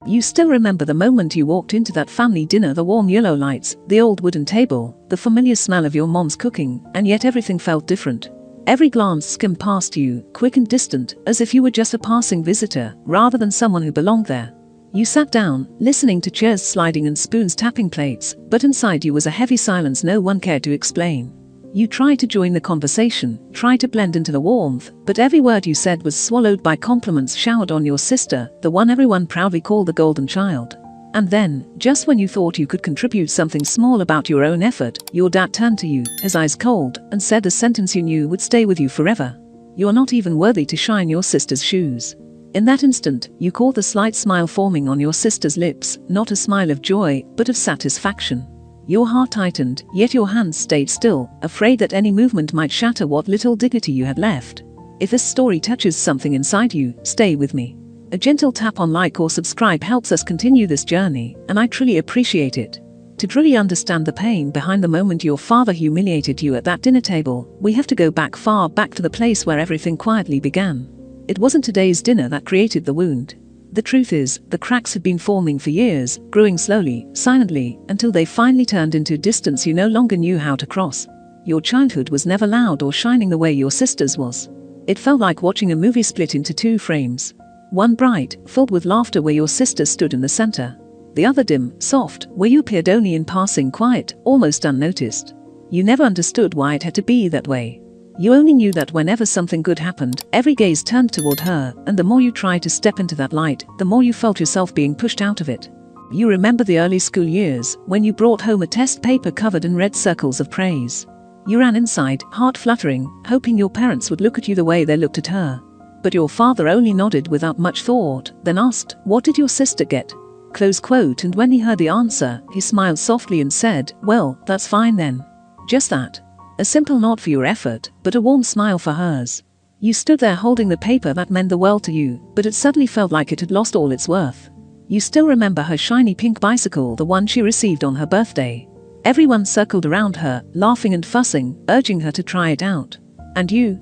You still remember the moment you walked into that family dinner, the warm yellow lights, the old wooden table, the familiar smell of your mom's cooking, and yet everything felt different. Every glance skimmed past you, quick and distant, as if you were just a passing visitor, rather than someone who belonged there. You sat down, listening to chairs sliding and spoons tapping plates, but inside you was a heavy silence no one cared to explain. You tried to join the conversation, tried to blend into the warmth, but every word you said was swallowed by compliments showered on your sister, the one everyone proudly called the golden child. And then, just when you thought you could contribute something small about your own effort, your dad turned to you, his eyes cold, and said a sentence you knew would stay with you forever. "You're not even worthy to shine your sister's shoes." In that instant, you caught the slight smile forming on your sister's lips, not a smile of joy, but of satisfaction. Your heart tightened, yet your hands stayed still, afraid that any movement might shatter what little dignity you had left. If this story touches something inside you, stay with me. A gentle tap on like or subscribe helps us continue this journey, and I truly appreciate it. To truly understand the pain behind the moment your father humiliated you at that dinner table, we have to go back far back to the place where everything quietly began. It wasn't today's dinner that created the wound. The truth is, the cracks had been forming for years, growing slowly, silently, until they finally turned into distance you no longer knew how to cross. Your childhood was never loud or shining the way your sister's was. It felt like watching a movie split into two frames. One bright, filled with laughter where your sister stood in the center. The other dim, soft, where you appeared only in passing, quiet, almost unnoticed. You never understood why it had to be that way. You only knew that whenever something good happened, every gaze turned toward her, and the more you tried to step into that light, the more you felt yourself being pushed out of it. You remember the early school years, when you brought home a test paper covered in red circles of praise. You ran inside, heart fluttering, hoping your parents would look at you the way they looked at her. But your father only nodded without much thought, then asked, "What did your sister get?" Close quote. And when he heard the answer, he smiled softly and said, "Well, that's fine then." Just that. A simple nod for your effort, but a warm smile for hers. You stood there holding the paper that meant the world to you, but it suddenly felt like it had lost all its worth. You still remember her shiny pink bicycle, the one she received on her birthday. Everyone circled around her, laughing and fussing, urging her to try it out. And you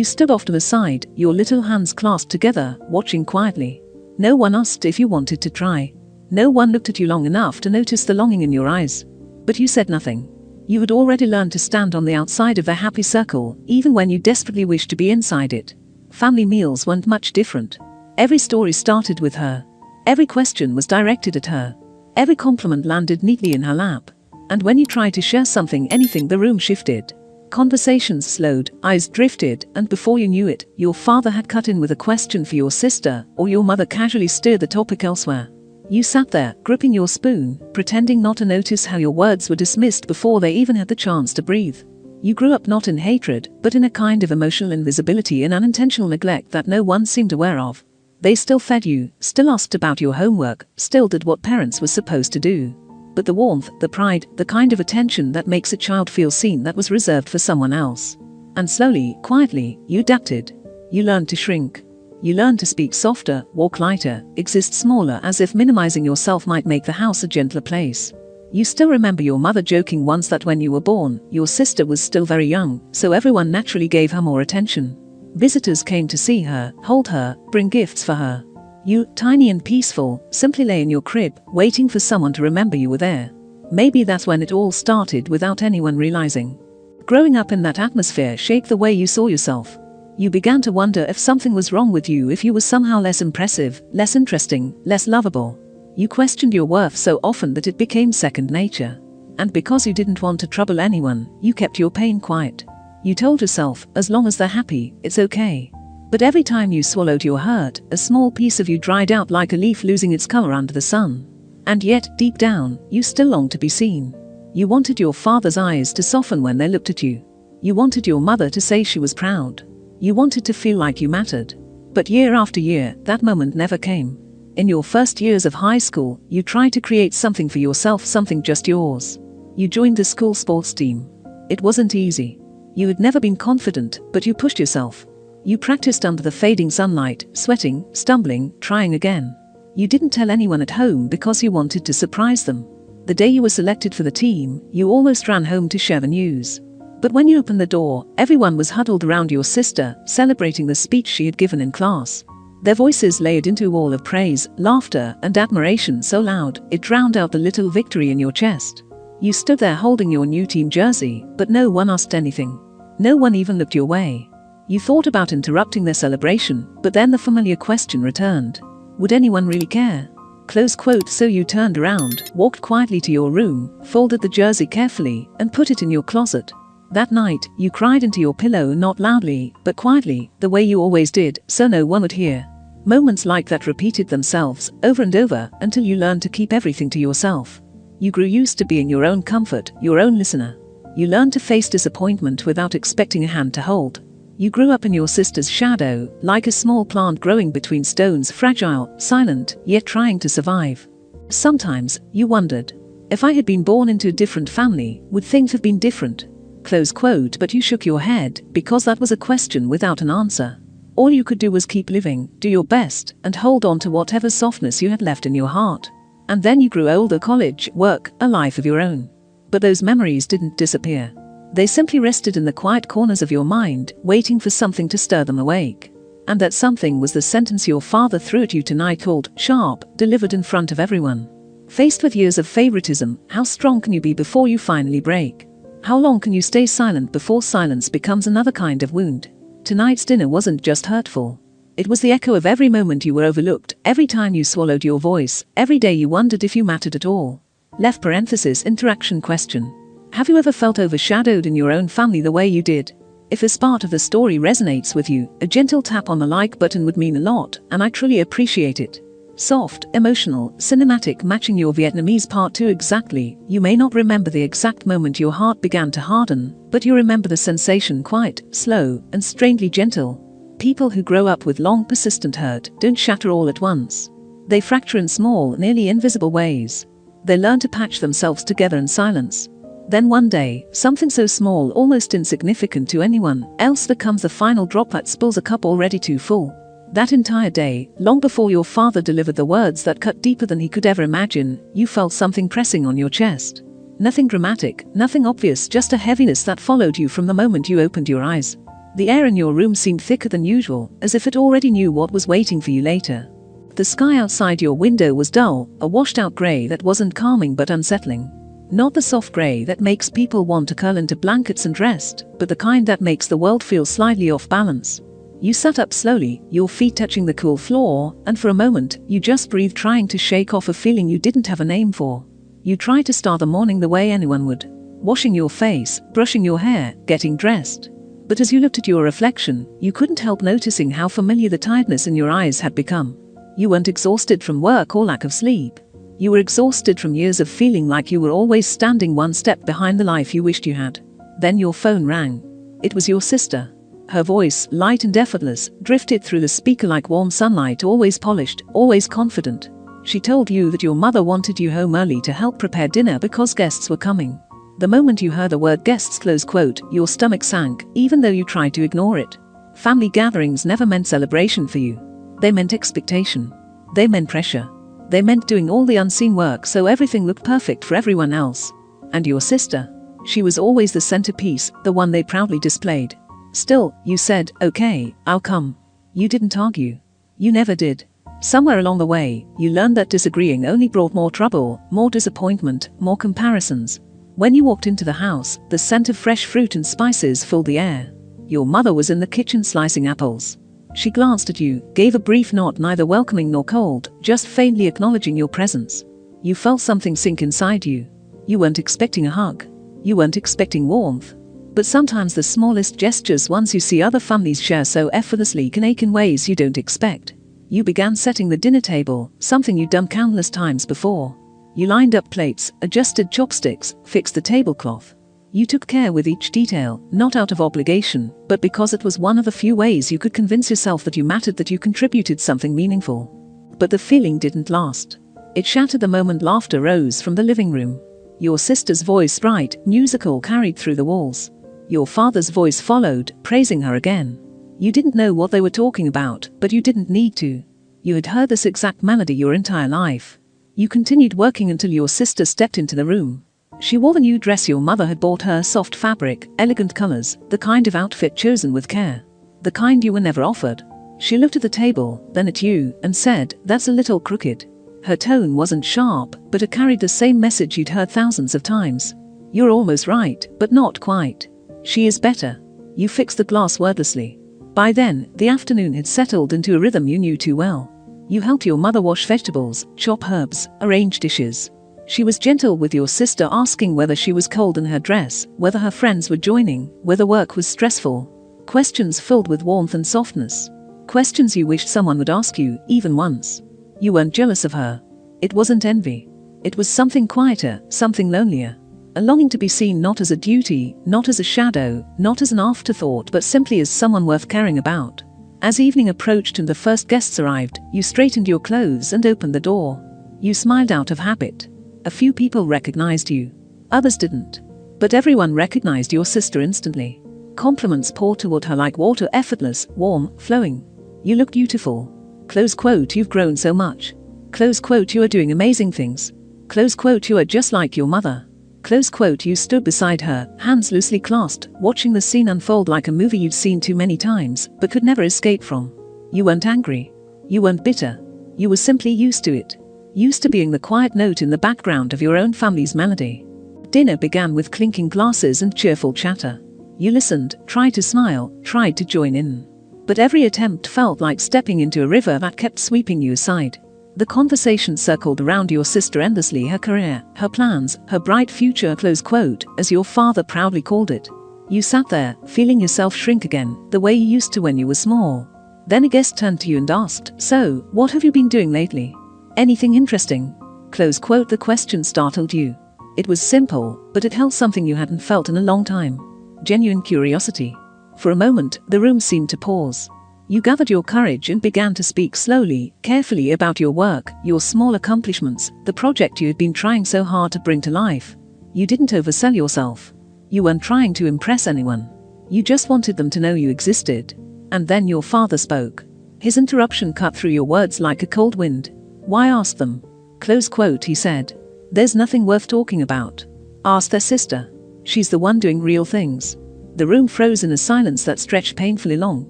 stood off to the side, your little hands clasped together, watching quietly. No one asked if you wanted to try. No one looked at you long enough to notice the longing in your eyes. But you said nothing. You had already learned to stand on the outside of their happy circle, even when you desperately wished to be inside it. Family meals weren't much different. Every story started with her. Every question was directed at her. Every compliment landed neatly in her lap. And when you tried to share something, anything, the room shifted. Conversations slowed, eyes drifted, and before you knew it, your father had cut in with a question for your sister, or your mother casually steered the topic elsewhere. You sat there, gripping your spoon, pretending not to notice how your words were dismissed before they even had the chance to breathe. You grew up not in hatred, but in a kind of emotional invisibility and unintentional neglect that no one seemed aware of. They still fed you, still asked about your homework, still did what parents were supposed to do. But the warmth, the pride, the kind of attention that makes a child feel seen, that was reserved for someone else. And slowly, quietly, you adapted. You learned to shrink. You learned to speak softer, walk lighter, exist smaller, as if minimizing yourself might make the house a gentler place. You still remember your mother joking once that when you were born, your sister was still very young, so everyone naturally gave her more attention. Visitors came to see her, hold her, bring gifts for her. You, tiny and peaceful, simply lay in your crib, waiting for someone to remember you were there. Maybe that's when it all started without anyone realizing. Growing up in that atmosphere shaped the way you saw yourself. You began to wonder if something was wrong with you, if you were somehow less impressive, less interesting, less lovable. You questioned your worth so often that it became second nature. And because you didn't want to trouble anyone, you kept your pain quiet. You told yourself, as long as they're happy, it's okay. But every time you swallowed your hurt, a small piece of you dried out like a leaf losing its color under the sun. And yet, deep down, you still longed to be seen. You wanted your father's eyes to soften when they looked at you. You wanted your mother to say she was proud. You wanted to feel like you mattered. But year after year, that moment never came. In your first years of high school, you tried to create something for yourself, something just yours. You joined the school sports team. It wasn't easy. You had never been confident, but you pushed yourself. You practiced under the fading sunlight, sweating, stumbling, trying again. You didn't tell anyone at home because you wanted to surprise them. The day you were selected for the team, you almost ran home to share the news. But when you opened the door, everyone was huddled around your sister, celebrating the speech she had given in class. Their voices layered into a wall of praise, laughter, and admiration so loud, it drowned out the little victory in your chest. You stood there holding your new team jersey, but no one asked anything. No one even looked your way. You thought about interrupting their celebration, but then the familiar question returned. Would anyone really care? Close quote. So you turned around, walked quietly to your room, folded the jersey carefully, and put it in your closet. That night, you cried into your pillow, not loudly, but quietly, the way you always did, so no one would hear. Moments like that repeated themselves over and over until you learned to keep everything to yourself. You grew used to being your own comfort, your own listener. You learned to face disappointment without expecting a hand to hold. You grew up in your sister's shadow, like a small plant growing between stones, fragile, silent, yet trying to survive. Sometimes, you wondered, if I had been born into a different family, would things have been different? Close quote. But you shook your head, because that was a question without an answer. All you could do was keep living, do your best, and hold on to whatever softness you had left in your heart. And then you grew older, college, work, a life of your own. But those memories didn't disappear. They simply rested in the quiet corners of your mind, waiting for something to stir them awake. And that something was the sentence your father threw at you tonight, called sharp, delivered in front of everyone. Faced with years of favoritism, how strong can you be before you finally break? How long can you stay silent before silence becomes another kind of wound? Tonight's dinner wasn't just hurtful. It was the echo of every moment you were overlooked, every time you swallowed your voice, every day you wondered if you mattered at all. Left parenthesis interaction question. Have you ever felt overshadowed in your own family the way you did? If this part of the story resonates with you, a gentle tap on the like button would mean a lot, and I truly appreciate it. Soft, emotional, cinematic, matching your Vietnamese part 2 exactly. You may not remember the exact moment your heart began to harden, but you remember the sensation, quiet, slow, and strangely gentle. People who grow up with long, persistent hurt don't shatter all at once. They fracture in small, nearly invisible ways. They learn to patch themselves together in silence. Then one day, something so small, almost insignificant to anyone else, becomes the final drop that spills a cup already too full. That entire day, long before your father delivered the words that cut deeper than he could ever imagine, you felt something pressing on your chest. Nothing dramatic, nothing obvious, just a heaviness that followed you from the moment you opened your eyes. The air in your room seemed thicker than usual, as if it already knew what was waiting for you later. The sky outside your window was dull, a washed-out grey that wasn't calming but unsettling. Not the soft grey that makes people want to curl into blankets and rest, but the kind that makes the world feel slightly off balance. You sat up slowly, your feet touching the cool floor, and for a moment, you just breathed, trying to shake off a feeling you didn't have a name for. You tried to start the morning the way anyone would. Washing your face, brushing your hair, getting dressed. But as you looked at your reflection, you couldn't help noticing how familiar the tiredness in your eyes had become. You weren't exhausted from work or lack of sleep. You were exhausted from years of feeling like you were always standing one step behind the life you wished you had. Then your phone rang. It was your sister. Her voice, light and effortless, drifted through the speaker like warm sunlight, always polished, always confident. She told you that your mother wanted you home early to help prepare dinner because guests were coming. The moment you heard the word guests, close quote, your stomach sank, even though you tried to ignore it. Family gatherings never meant celebration for you. They meant expectation. They meant pressure. They meant doing all the unseen work so everything looked perfect for everyone else. And your sister? She was always the centerpiece, the one they proudly displayed. Still, you said, okay, I'll come. You didn't argue. You never did. Somewhere along the way, you learned that disagreeing only brought more trouble, more disappointment, more comparisons. When you walked into the house, the scent of fresh fruit and spices filled the air. Your mother was in the kitchen slicing apples. She glanced at you, gave a brief nod, neither welcoming nor cold, just faintly acknowledging your presence. You felt something sink inside you. You weren't expecting a hug. You weren't expecting warmth. But sometimes the smallest gestures, ones you see other families share so effortlessly, can ache in ways you don't expect. You began setting the dinner table, something you'd done countless times before. You lined up plates, adjusted chopsticks, fixed the tablecloth. You took care with each detail, not out of obligation, but because it was one of the few ways you could convince yourself that you mattered, that you contributed something meaningful. But the feeling didn't last. It shattered the moment laughter rose from the living room. Your sister's voice, bright, musical, carried through the walls. Your father's voice followed, praising her again. You didn't know what they were talking about, but you didn't need to. You had heard this exact melody your entire life. You continued working until your sister stepped into the room. She wore the new dress your mother had bought her, soft fabric, elegant colors, the kind of outfit chosen with care. The kind you were never offered. She looked at the table, then at you, and said, "That's a little crooked." Her tone wasn't sharp, but it carried the same message you'd heard thousands of times. "You're almost right, but not quite. She is better." You fixed the glass wordlessly. By then, the afternoon had settled into a rhythm you knew too well. You helped your mother wash vegetables, chop herbs, arrange dishes. She was gentle with your sister, asking whether she was cold in her dress, whether her friends were joining, whether work was stressful. Questions filled with warmth and softness. Questions you wished someone would ask you, even once. You weren't jealous of her. It wasn't envy. It was something quieter, something lonelier. A longing to be seen not as a duty, not as a shadow, not as an afterthought, but simply as someone worth caring about. As evening approached and the first guests arrived, you straightened your clothes and opened the door. You smiled out of habit. A few people recognized you. Others didn't. But everyone recognized your sister instantly. Compliments poured toward her like water, effortless, warm, flowing. You look beautiful. Close quote, you've grown so much. Close quote, you are doing amazing things. Close quote, you are just like your mother. Close quote, you stood beside her, hands loosely clasped, watching the scene unfold like a movie you'd seen too many times, but could never escape from. You weren't angry. You weren't bitter. You were simply used to it. Used to being the quiet note in the background of your own family's melody. Dinner began with clinking glasses and cheerful chatter. You listened, tried to smile, tried to join in. But every attempt felt like stepping into a river that kept sweeping you aside. The conversation circled around your sister endlessly, her career, her plans, her bright future, close quote, as your father proudly called it. You sat there, feeling yourself shrink again, the way you used to when you were small. Then a guest turned to you and asked, "So, what have you been doing lately? Anything interesting?" Close quote, the question startled you. It was simple, but it held something you hadn't felt in a long time. Genuine curiosity. For a moment, the room seemed to pause. You gathered your courage and began to speak slowly, carefully about your work, your small accomplishments, the project you had been trying so hard to bring to life. You didn't oversell yourself. You weren't trying to impress anyone. You just wanted them to know you existed. And then your father spoke. His interruption cut through your words like a cold wind. "Why ask them?" Close quote, he said. "There's nothing worth talking about. Ask their sister. She's the one doing real things." The room froze in a silence that stretched painfully long.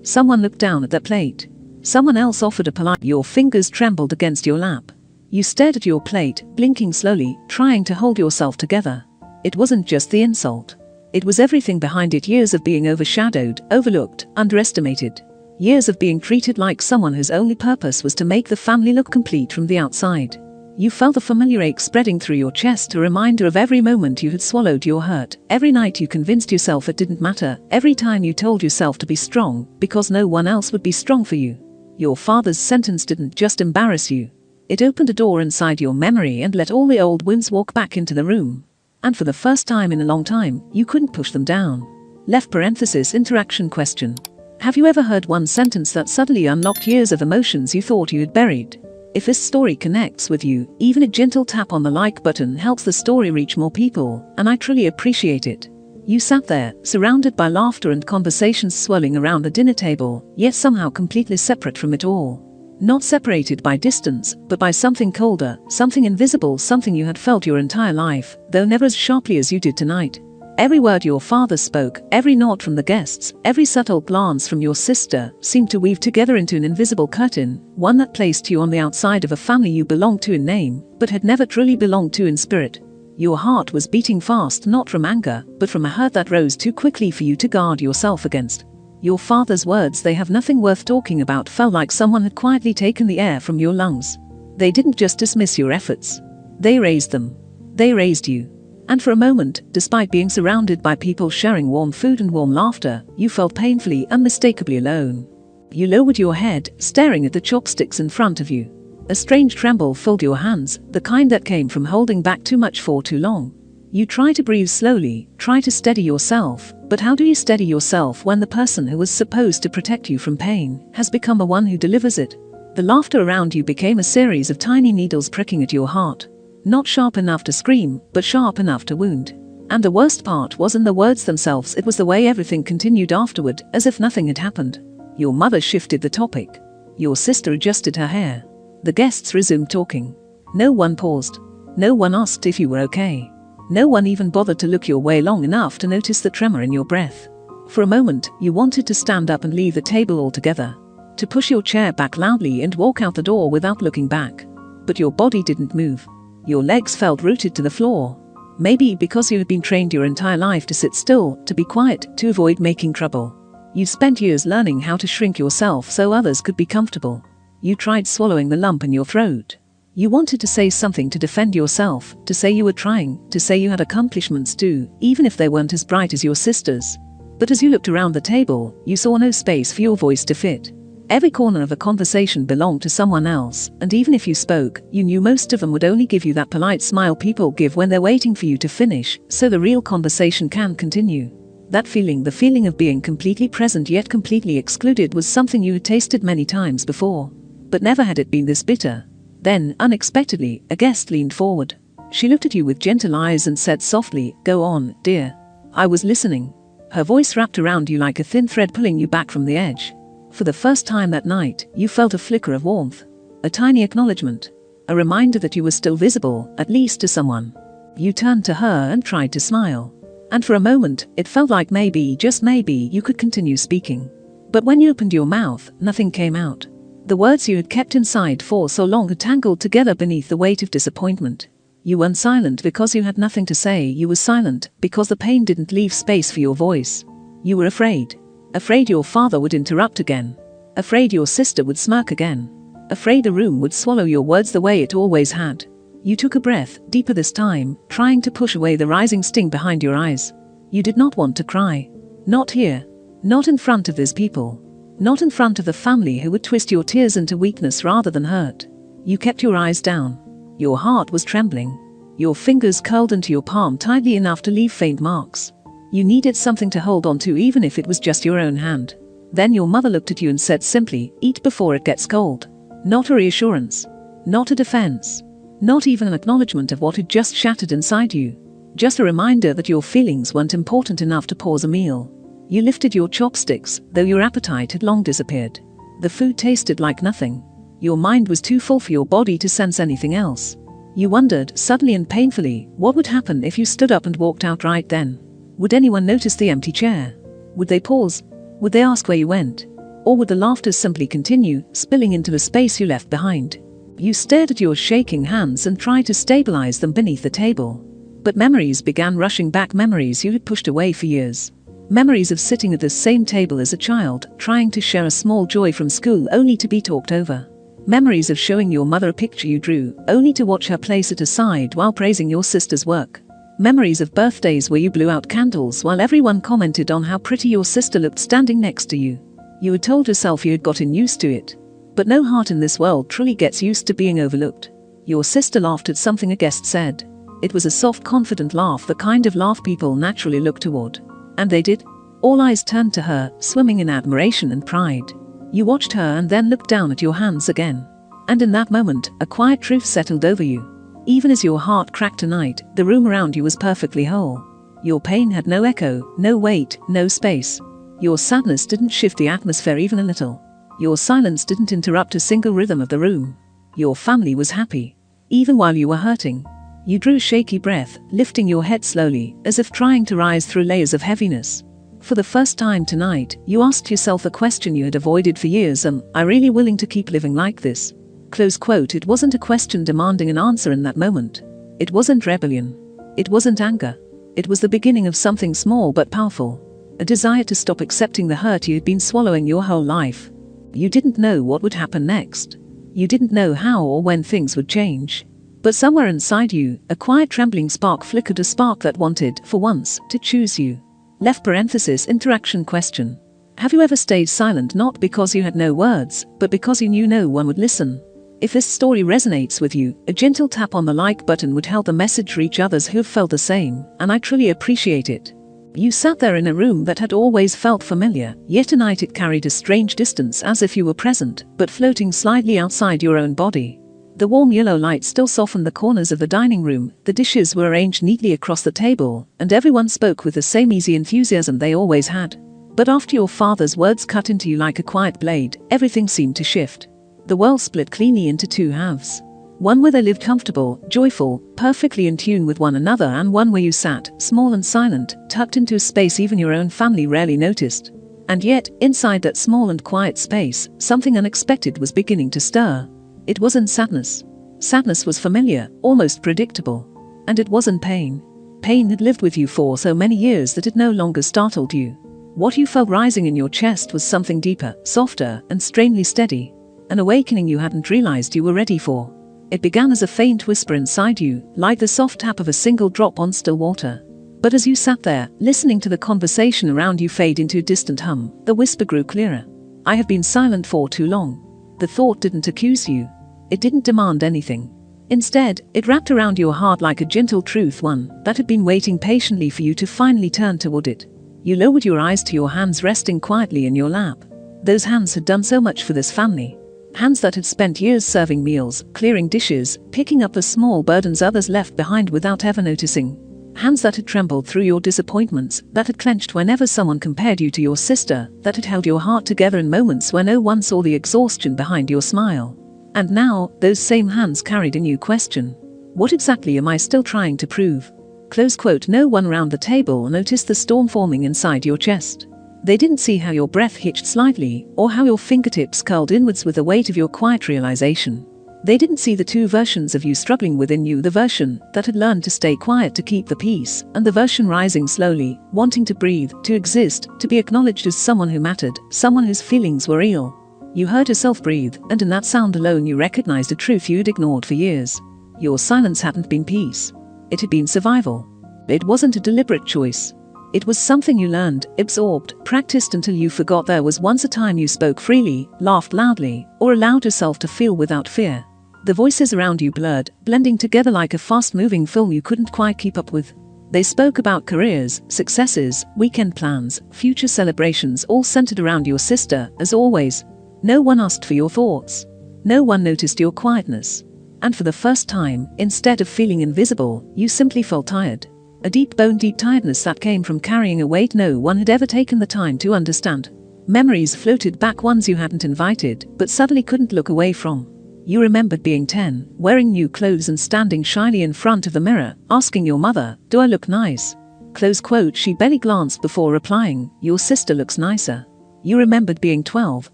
Someone looked down at their plate. Someone else offered a polite. Your fingers trembled against your lap. You stared at your plate, blinking slowly, trying to hold yourself together. It wasn't just the insult. It was everything behind it. Years of being overshadowed, overlooked, underestimated. Years of being treated like someone whose only purpose was to make the family look complete from the outside. You felt the familiar ache spreading through your chest, a reminder of every moment you had swallowed your hurt, every night you convinced yourself it didn't matter, every time you told yourself to be strong, because no one else would be strong for you. Your father's sentence didn't just embarrass you. It opened a door inside your memory and let all the old wounds walk back into the room. And for the first time in a long time, you couldn't push them down. Left parenthesis interaction question. Have you ever heard one sentence that suddenly unlocked years of emotions you thought you had buried? If this story connects with you, even a gentle tap on the like button helps the story reach more people, and I truly appreciate it. You sat there, surrounded by laughter and conversations swirling around the dinner table, yet somehow completely separate from it all. Not separated by distance, but by something colder, something invisible, something you had felt your entire life, though never as sharply as you did tonight. Every word your father spoke, every nod from the guests, every subtle glance from your sister seemed to weave together into an invisible curtain, one that placed you on the outside of a family you belonged to in name, but had never truly belonged to in spirit. Your heart was beating fast, not from anger, but from a hurt that rose too quickly for you to guard yourself against. Your father's words, "They have nothing worth talking about," felt like someone had quietly taken the air from your lungs. They didn't just dismiss your efforts. They raised them. They raised you. And for a moment, despite being surrounded by people sharing warm food and warm laughter, you felt painfully, unmistakably alone. You lowered your head, staring at the chopsticks in front of you. A strange tremble filled your hands, the kind that came from holding back too much for too long. You try to breathe slowly, try to steady yourself, but how do you steady yourself when the person who was supposed to protect you from pain has become the one who delivers it? The laughter around you became a series of tiny needles pricking at your heart. Not sharp enough to scream, but sharp enough to wound. And the worst part wasn't the words themselves, it was the way everything continued afterward, as if nothing had happened. Your mother shifted the topic. Your sister adjusted her hair. The guests resumed talking. No one paused. No one asked if you were okay. No one even bothered to look your way long enough to notice the tremor in your breath. For a moment, you wanted to stand up and leave the table altogether. to push your chair back loudly and walk out the door without looking back. But your body didn't move. Your legs felt rooted to the floor. Maybe because you had been trained your entire life to sit still, to be quiet, to avoid making trouble. You spent years learning how to shrink yourself so others could be comfortable. You tried swallowing the lump in your throat. You wanted to say something to defend yourself, to say you were trying, to say you had accomplishments too, even if they weren't as bright as your sister's. But as you looked around the table, you saw no space for your voice to fit. Every corner of a conversation belonged to someone else, and even if you spoke, you knew most of them would only give you that polite smile people give when they're waiting for you to finish, so the real conversation can continue. That feeling, the feeling of being completely present yet completely excluded, was something you had tasted many times before. But never had it been this bitter. Then, unexpectedly, a guest leaned forward. She looked at you with gentle eyes and said softly, "Go on, dear. I was listening." Her voice wrapped around you like a thin thread pulling you back from the edge. For the first time that night, you felt a flicker of warmth. A tiny acknowledgement. A reminder that you were still visible, at least to someone. You turned to her and tried to smile. And for a moment, it felt like maybe, just maybe, you could continue speaking. But when you opened your mouth, nothing came out. The words you had kept inside for so long had tangled together beneath the weight of disappointment. You weren't silent because you had nothing to say, you were silent because the pain didn't leave space for your voice. You were afraid. Afraid your father would interrupt again. Afraid your sister would smirk again. Afraid the room would swallow your words the way it always had. You took a breath, deeper this time, trying to push away the rising sting behind your eyes. You did not want to cry. Not here. Not in front of these people. Not in front of the family who would twist your tears into weakness rather than hurt. You kept your eyes down. Your heart was trembling. Your fingers curled into your palm tightly enough to leave faint marks. You needed something to hold on to, even if it was just your own hand. Then your mother looked at you and said simply, "Eat before it gets cold." Not a reassurance. Not a defense. Not even an acknowledgement of what had just shattered inside you. Just a reminder that your feelings weren't important enough to pause a meal. You lifted your chopsticks, though your appetite had long disappeared. The food tasted like nothing. Your mind was too full for your body to sense anything else. You wondered, suddenly and painfully, what would happen if you stood up and walked out right then. Would anyone notice the empty chair? Would they pause? Would they ask where you went? Or would the laughter simply continue, spilling into the space you left behind? You stared at your shaking hands and tried to stabilize them beneath the table. But memories began rushing back, memories you had pushed away for years. Memories of sitting at the same table as a child, trying to share a small joy from school only to be talked over. Memories of showing your mother a picture you drew, only to watch her place it aside while praising your sister's work. Memories of birthdays where you blew out candles while everyone commented on how pretty your sister looked standing next to you. You had told yourself you had gotten used to it. But no heart in this world truly gets used to being overlooked. Your sister laughed at something a guest said. It was a soft, confident laugh, the kind of laugh people naturally look toward. And they did. All eyes turned to her, swimming in admiration and pride. You watched her and then looked down at your hands again. And in that moment, a quiet truth settled over you. Even as your heart cracked tonight, the room around you was perfectly whole. Your pain had no echo, no weight, no space. Your sadness didn't shift the atmosphere even a little. Your silence didn't interrupt a single rhythm of the room. Your family was happy. Even while you were hurting. You drew a shaky breath, lifting your head slowly, as if trying to rise through layers of heaviness. For the first time tonight, you asked yourself a question you had avoided for years: am I really willing to keep living like this? Close quote. It wasn't a question demanding an answer in that moment. It wasn't rebellion. It wasn't anger. It was the beginning of something small but powerful. A desire to stop accepting the hurt you had been swallowing your whole life. You didn't know what would happen next. You didn't know how or when things would change. But somewhere inside you, a quiet trembling spark flickered, a spark that wanted, for once, to choose you. Left parenthesis interaction question. Have you ever stayed silent not because you had no words, but because you knew no one would listen? If this story resonates with you, a gentle tap on the like button would help the message reach others who have felt the same, and I truly appreciate it. You sat there in a room that had always felt familiar, yet tonight it carried a strange distance, as if you were present, but floating slightly outside your own body. The warm yellow light still softened the corners of the dining room, the dishes were arranged neatly across the table, and everyone spoke with the same easy enthusiasm they always had. But after your father's words cut into you like a quiet blade, everything seemed to shift. The world split cleanly into two halves. One where they lived comfortable, joyful, perfectly in tune with one another, and one where you sat, small and silent, tucked into a space even your own family rarely noticed. And yet, inside that small and quiet space, something unexpected was beginning to stir. It wasn't sadness. Sadness was familiar, almost predictable. And it wasn't pain. Pain had lived with you for so many years that it no longer startled you. What you felt rising in your chest was something deeper, softer, and strangely steady. An awakening you hadn't realized you were ready for. It began as a faint whisper inside you, like the soft tap of a single drop on still water. But as you sat there, listening to the conversation around you fade into a distant hum, the whisper grew clearer. I have been silent for too long. The thought didn't accuse you. It didn't demand anything. Instead, it wrapped around your heart like a gentle truth, one that had been waiting patiently for you to finally turn toward it. You lowered your eyes to your hands resting quietly in your lap. Those hands had done so much for this family. Hands that had spent years serving meals, clearing dishes, picking up the small burdens others left behind without ever noticing. Hands that had trembled through your disappointments, that had clenched whenever someone compared you to your sister, that had held your heart together in moments where no one saw the exhaustion behind your smile. And now, those same hands carried a new question. What exactly am I still trying to prove? Close quote. No one around the table noticed the storm forming inside your chest. They didn't see how your breath hitched slightly, or how your fingertips curled inwards with the weight of your quiet realization. They didn't see the two versions of you struggling within you, the version that had learned to stay quiet to keep the peace, and the version rising slowly, wanting to breathe, to exist, to be acknowledged as someone who mattered, someone whose feelings were real. You heard yourself breathe, and in that sound alone you recognized a truth you'd ignored for years. Your silence hadn't been peace. It had been survival. It wasn't a deliberate choice. It was something you learned, absorbed, practiced until you forgot there was once a time you spoke freely, laughed loudly, or allowed yourself to feel without fear. The voices around you blurred, blending together like a fast-moving film you couldn't quite keep up with. They spoke about careers, successes, weekend plans, future celebrations, all centered around your sister, as always. No one asked for your thoughts. No one noticed your quietness. And for the first time, instead of feeling invisible, you simply felt tired. A deep bone-deep tiredness that came from carrying a weight no one had ever taken the time to understand. Memories floated back, ones you hadn't invited, but suddenly couldn't look away from. You remembered being 10, wearing new clothes and standing shyly in front of the mirror, asking your mother, "Do I look nice?" Close quote. She barely glanced before replying, "Your sister looks nicer." You remembered being 12,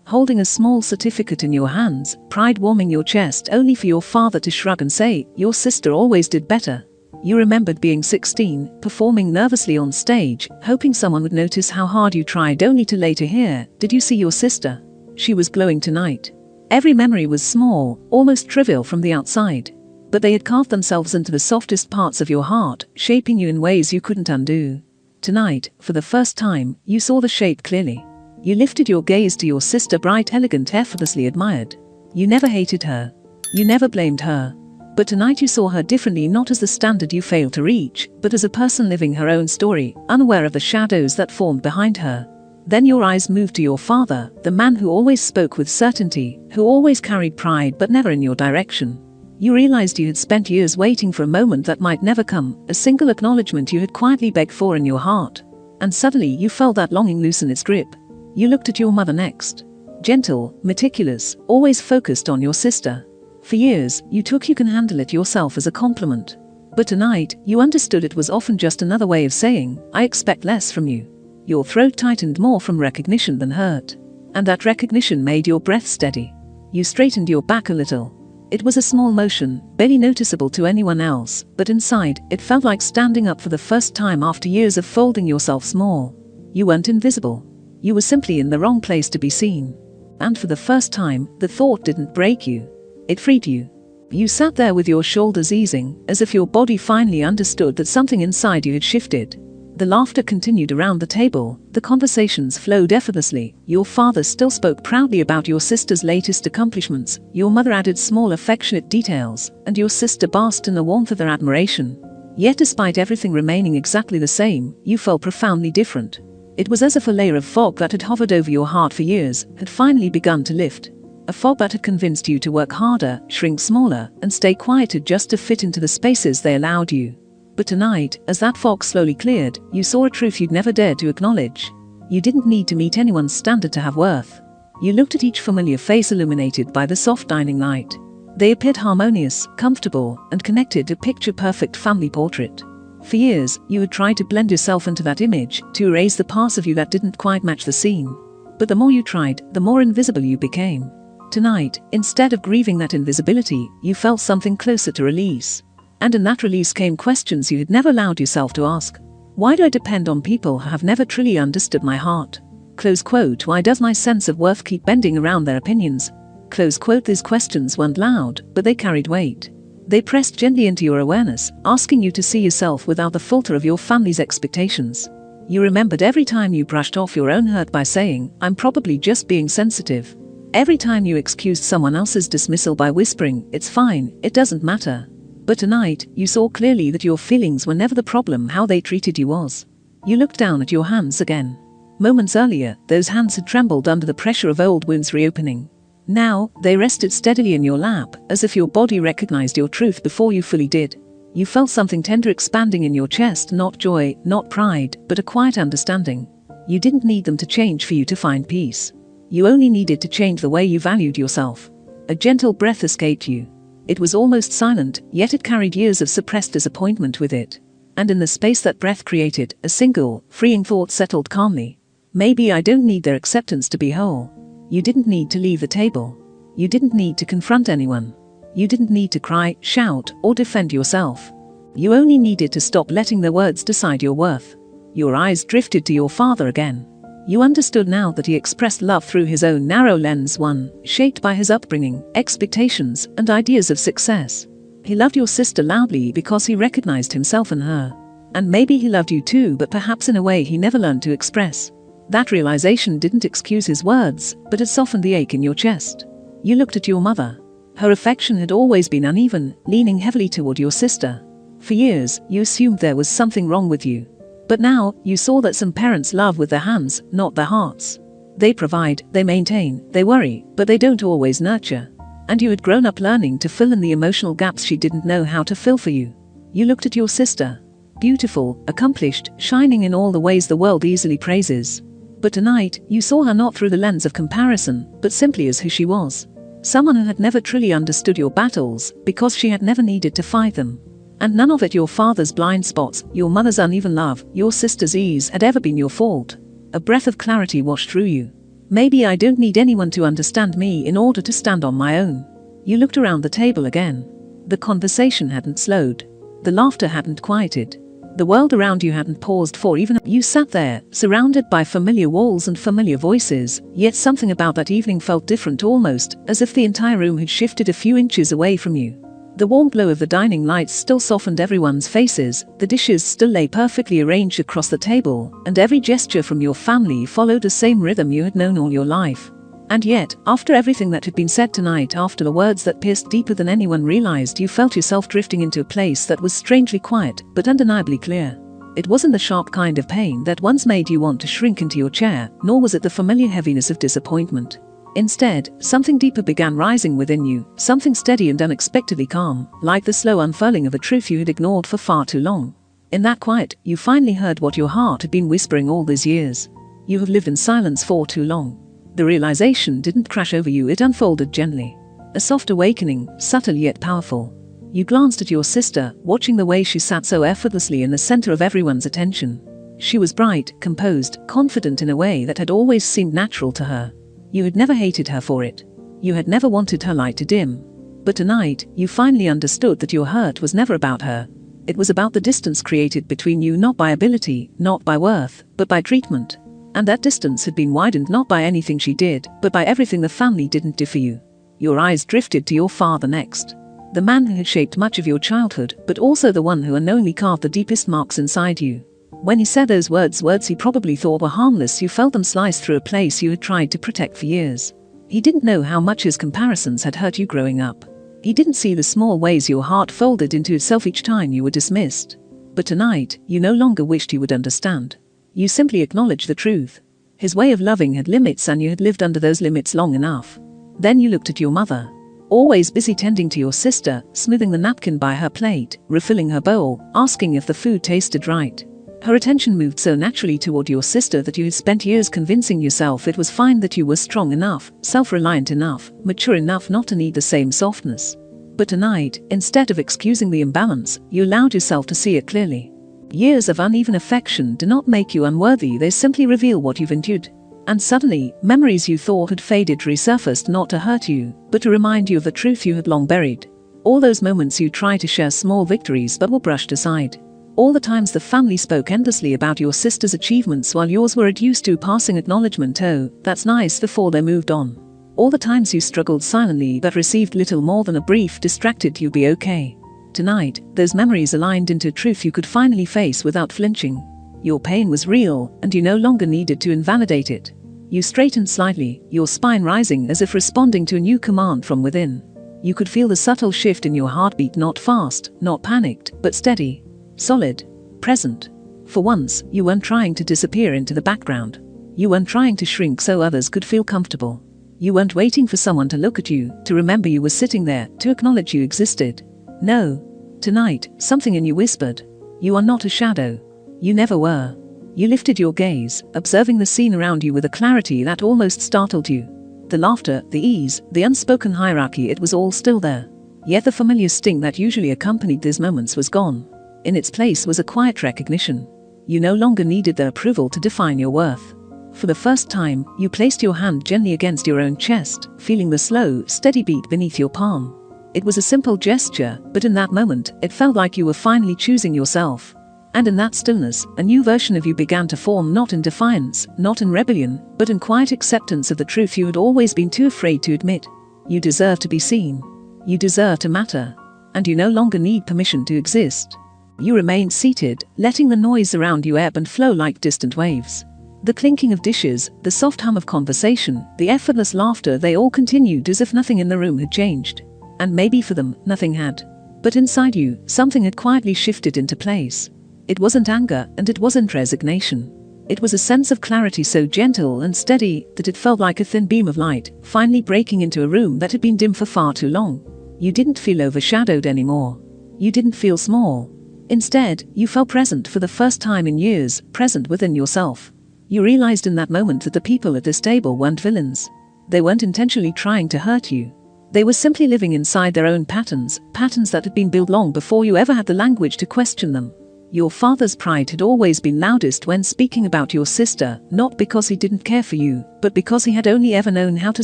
holding a small certificate in your hands, pride warming your chest, only for your father to shrug and say, "Your sister always did better." You remembered being 16, performing nervously on stage, hoping someone would notice how hard you tried, only to later hear, "Did you see your sister? She was glowing tonight." Every memory was small, almost trivial from the outside, but they had carved themselves into the softest parts of your heart, shaping you in ways you couldn't undo. Tonight, for the first time, you saw the shape clearly. You lifted your gaze to your sister, bright, elegant, effortlessly admired. You never hated her. You never blamed her. But tonight you saw her differently, not as the standard you failed to reach, but as a person living her own story, unaware of the shadows that formed behind her. Then your eyes moved to your father, the man who always spoke with certainty, who always carried pride but never in your direction. You realized you had spent years waiting for a moment that might never come, a single acknowledgement you had quietly begged for in your heart. And suddenly you felt that longing loosen its grip. You looked at your mother next. Gentle, meticulous, always focused on your sister. For years, you took "you can handle it yourself" as a compliment. But tonight, you understood it was often just another way of saying, "I expect less from you." Your throat tightened more from recognition than hurt. And that recognition made your breath steady. You straightened your back a little. It was a small motion, barely noticeable to anyone else, but inside, it felt like standing up for the first time after years of folding yourself small. You weren't invisible. You were simply in the wrong place to be seen. And for the first time, the thought didn't break you. It freed you. You sat there with your shoulders easing, as if your body finally understood that something inside you had shifted. The laughter continued around the table, the conversations flowed effortlessly. Your father still spoke proudly about your sister's latest accomplishments, your mother added small affectionate details, and your sister basked in the warmth of their admiration. Yet despite everything remaining exactly the same, you felt profoundly different. It was as if a layer of fog that had hovered over your heart for years had finally begun to lift. A fog that had convinced you to work harder, shrink smaller, and stay quieter just to fit into the spaces they allowed you. But tonight, as that fog slowly cleared, you saw a truth you'd never dared to acknowledge. You didn't need to meet anyone's standard to have worth. You looked at each familiar face illuminated by the soft dining light. They appeared harmonious, comfortable, and connected, a picture-perfect family portrait. For years, you had tried to blend yourself into that image, to erase the parts of you that didn't quite match the scene. But the more you tried, the more invisible you became. Tonight, instead of grieving that invisibility, you felt something closer to release. And in that release came questions you had never allowed yourself to ask. Why do I depend on people who have never truly understood my heart? Close quote. Why does my sense of worth keep bending around their opinions? Close quote. These questions weren't loud, but they carried weight. They pressed gently into your awareness, asking you to see yourself without the filter of your family's expectations. You remembered every time you brushed off your own hurt by saying, "I'm probably just being sensitive." Every time you excused someone else's dismissal by whispering, "It's fine, it doesn't matter." But tonight, you saw clearly that your feelings were never the problem, how they treated you was. You looked down at your hands again. Moments earlier, those hands had trembled under the pressure of old wounds reopening. Now, they rested steadily in your lap, as if your body recognized your truth before you fully did. You felt something tender expanding in your chest, not joy, not pride, but a quiet understanding. You didn't need them to change for you to find peace. You only needed to change the way you valued yourself. A gentle breath escaped you. It was almost silent, yet it carried years of suppressed disappointment with it. And in the space that breath created, a single, freeing thought settled calmly. Maybe I don't need their acceptance to be whole. You didn't need to leave the table. You didn't need to confront anyone. You didn't need to cry, shout, or defend yourself. You only needed to stop letting their words decide your worth. Your eyes drifted to your father again. You understood now that he expressed love through his own narrow lens, one shaped by his upbringing, expectations, and ideas of success. He loved your sister loudly because he recognized himself in her. And maybe he loved you too, but perhaps in a way he never learned to express. That realization didn't excuse his words, but it softened the ache in your chest. You looked at your mother. Her affection had always been uneven, leaning heavily toward your sister. For years, you assumed there was something wrong with you. But now, you saw that some parents love with their hands, not their hearts. They provide, they maintain, they worry, but they don't always nurture. And you had grown up learning to fill in the emotional gaps she didn't know how to fill for you. You looked at your sister. Beautiful, accomplished, shining in all the ways the world easily praises. But tonight, you saw her not through the lens of comparison, but simply as who she was. Someone who had never truly understood your battles, because she had never needed to fight them. And none of it, your father's blind spots, your mother's uneven love, your sister's ease, had ever been your fault. A breath of clarity washed through you. Maybe I don't need anyone to understand me in order to stand on my own. You looked around the table again. The conversation hadn't slowed. The laughter hadn't quieted. The world around you hadn't paused for even. You sat there, surrounded by familiar walls and familiar voices, yet something about that evening felt different, almost as if the entire room had shifted a few inches away from you. The warm glow of the dining lights still softened everyone's faces, the dishes still lay perfectly arranged across the table, and every gesture from your family followed the same rhythm you had known all your life. And yet, after everything that had been said tonight, after the words that pierced deeper than anyone realized, you felt yourself drifting into a place that was strangely quiet, but undeniably clear. It wasn't the sharp kind of pain that once made you want to shrink into your chair, nor was it the familiar heaviness of disappointment. Instead, something deeper began rising within you, something steady and unexpectedly calm, like the slow unfurling of a truth you had ignored for far too long. In that quiet, you finally heard what your heart had been whispering all these years. You have lived in silence for too long. The realization didn't crash over you, it unfolded gently. A soft awakening, subtle yet powerful. You glanced at your sister, watching the way she sat so effortlessly in the center of everyone's attention. She was bright, composed, confident in a way that had always seemed natural to her. You had never hated her for it. You had never wanted her light to dim. But tonight, you finally understood that your hurt was never about her. It was about the distance created between you, not by ability, not by worth, but by treatment. And that distance had been widened not by anything she did, but by everything the family didn't do for you. Your eyes drifted to your father next. The man who had shaped much of your childhood, but also the one who unknowingly carved the deepest marks inside you. When he said those words he probably thought were harmless, you felt them slice through a place you had tried to protect for years. He didn't know how much his comparisons had hurt you growing up. He didn't see the small ways your heart folded into itself each time you were dismissed. But tonight, you no longer wished he would understand. You simply acknowledged the truth. His way of loving had limits, and you had lived under those limits long enough. Then you looked at your mother. Always busy tending to your sister, smoothing the napkin by her plate, refilling her bowl, asking if the food tasted right. Her attention moved so naturally toward your sister that you had spent years convincing yourself it was fine, that you were strong enough, self-reliant enough, mature enough not to need the same softness. But tonight, instead of excusing the imbalance, you allowed yourself to see it clearly. Years of uneven affection do not make you unworthy, they simply reveal what you've endured. And suddenly, memories you thought had faded resurfaced, not to hurt you, but to remind you of the truth you had long buried. All those moments you tried to share small victories but were brushed aside. All the times the family spoke endlessly about your sister's achievements while yours were reduced to passing acknowledgement, "Oh, that's nice," before they moved on. All the times you struggled silently but received little more than a brief, distracted "you'll be okay." Tonight, those memories aligned into truth you could finally face without flinching. Your pain was real, and you no longer needed to invalidate it. You straightened slightly, your spine rising as if responding to a new command from within. You could feel the subtle shift in your heartbeat, not fast, not panicked, but steady, solid, present. For once, you weren't trying to disappear into the background. You weren't trying to shrink so others could feel comfortable. You weren't waiting for someone to look at you, to remember you were sitting there, to acknowledge you existed. No. Tonight, something in you whispered, "You are not a shadow." You never were. You lifted your gaze, observing the scene around you with a clarity that almost startled you. The laughter, the ease, the unspoken hierarchy, it was all still there. Yet the familiar sting that usually accompanied these moments was gone. In its place was a quiet recognition. You no longer needed their approval to define your worth. For the first time, you placed your hand gently against your own chest, feeling the slow, steady beat beneath your palm. It was a simple gesture, but in that moment, it felt like you were finally choosing yourself. And in that stillness, a new version of you began to form, not in defiance, not in rebellion, but in quiet acceptance of the truth you had always been too afraid to admit. You deserve to be seen. You deserve to matter. And you no longer need permission to exist. You remained seated, letting the noise around you ebb and flow like distant waves. The clinking of dishes, the soft hum of conversation, the effortless laughter, they all continued as if nothing in the room had changed. And maybe for them, nothing had. But inside you, something had quietly shifted into place. It wasn't anger, and it wasn't resignation. It was a sense of clarity so gentle and steady that it felt like a thin beam of light, finally breaking into a room that had been dim for far too long. You didn't feel overshadowed anymore. You didn't feel small. Instead, you felt present for the first time in years, present within yourself. You realized in that moment that the people at this table weren't villains. They weren't intentionally trying to hurt you. They were simply living inside their own patterns, patterns that had been built long before you ever had the language to question them. Your father's pride had always been loudest when speaking about your sister, not because he didn't care for you, but because he had only ever known how to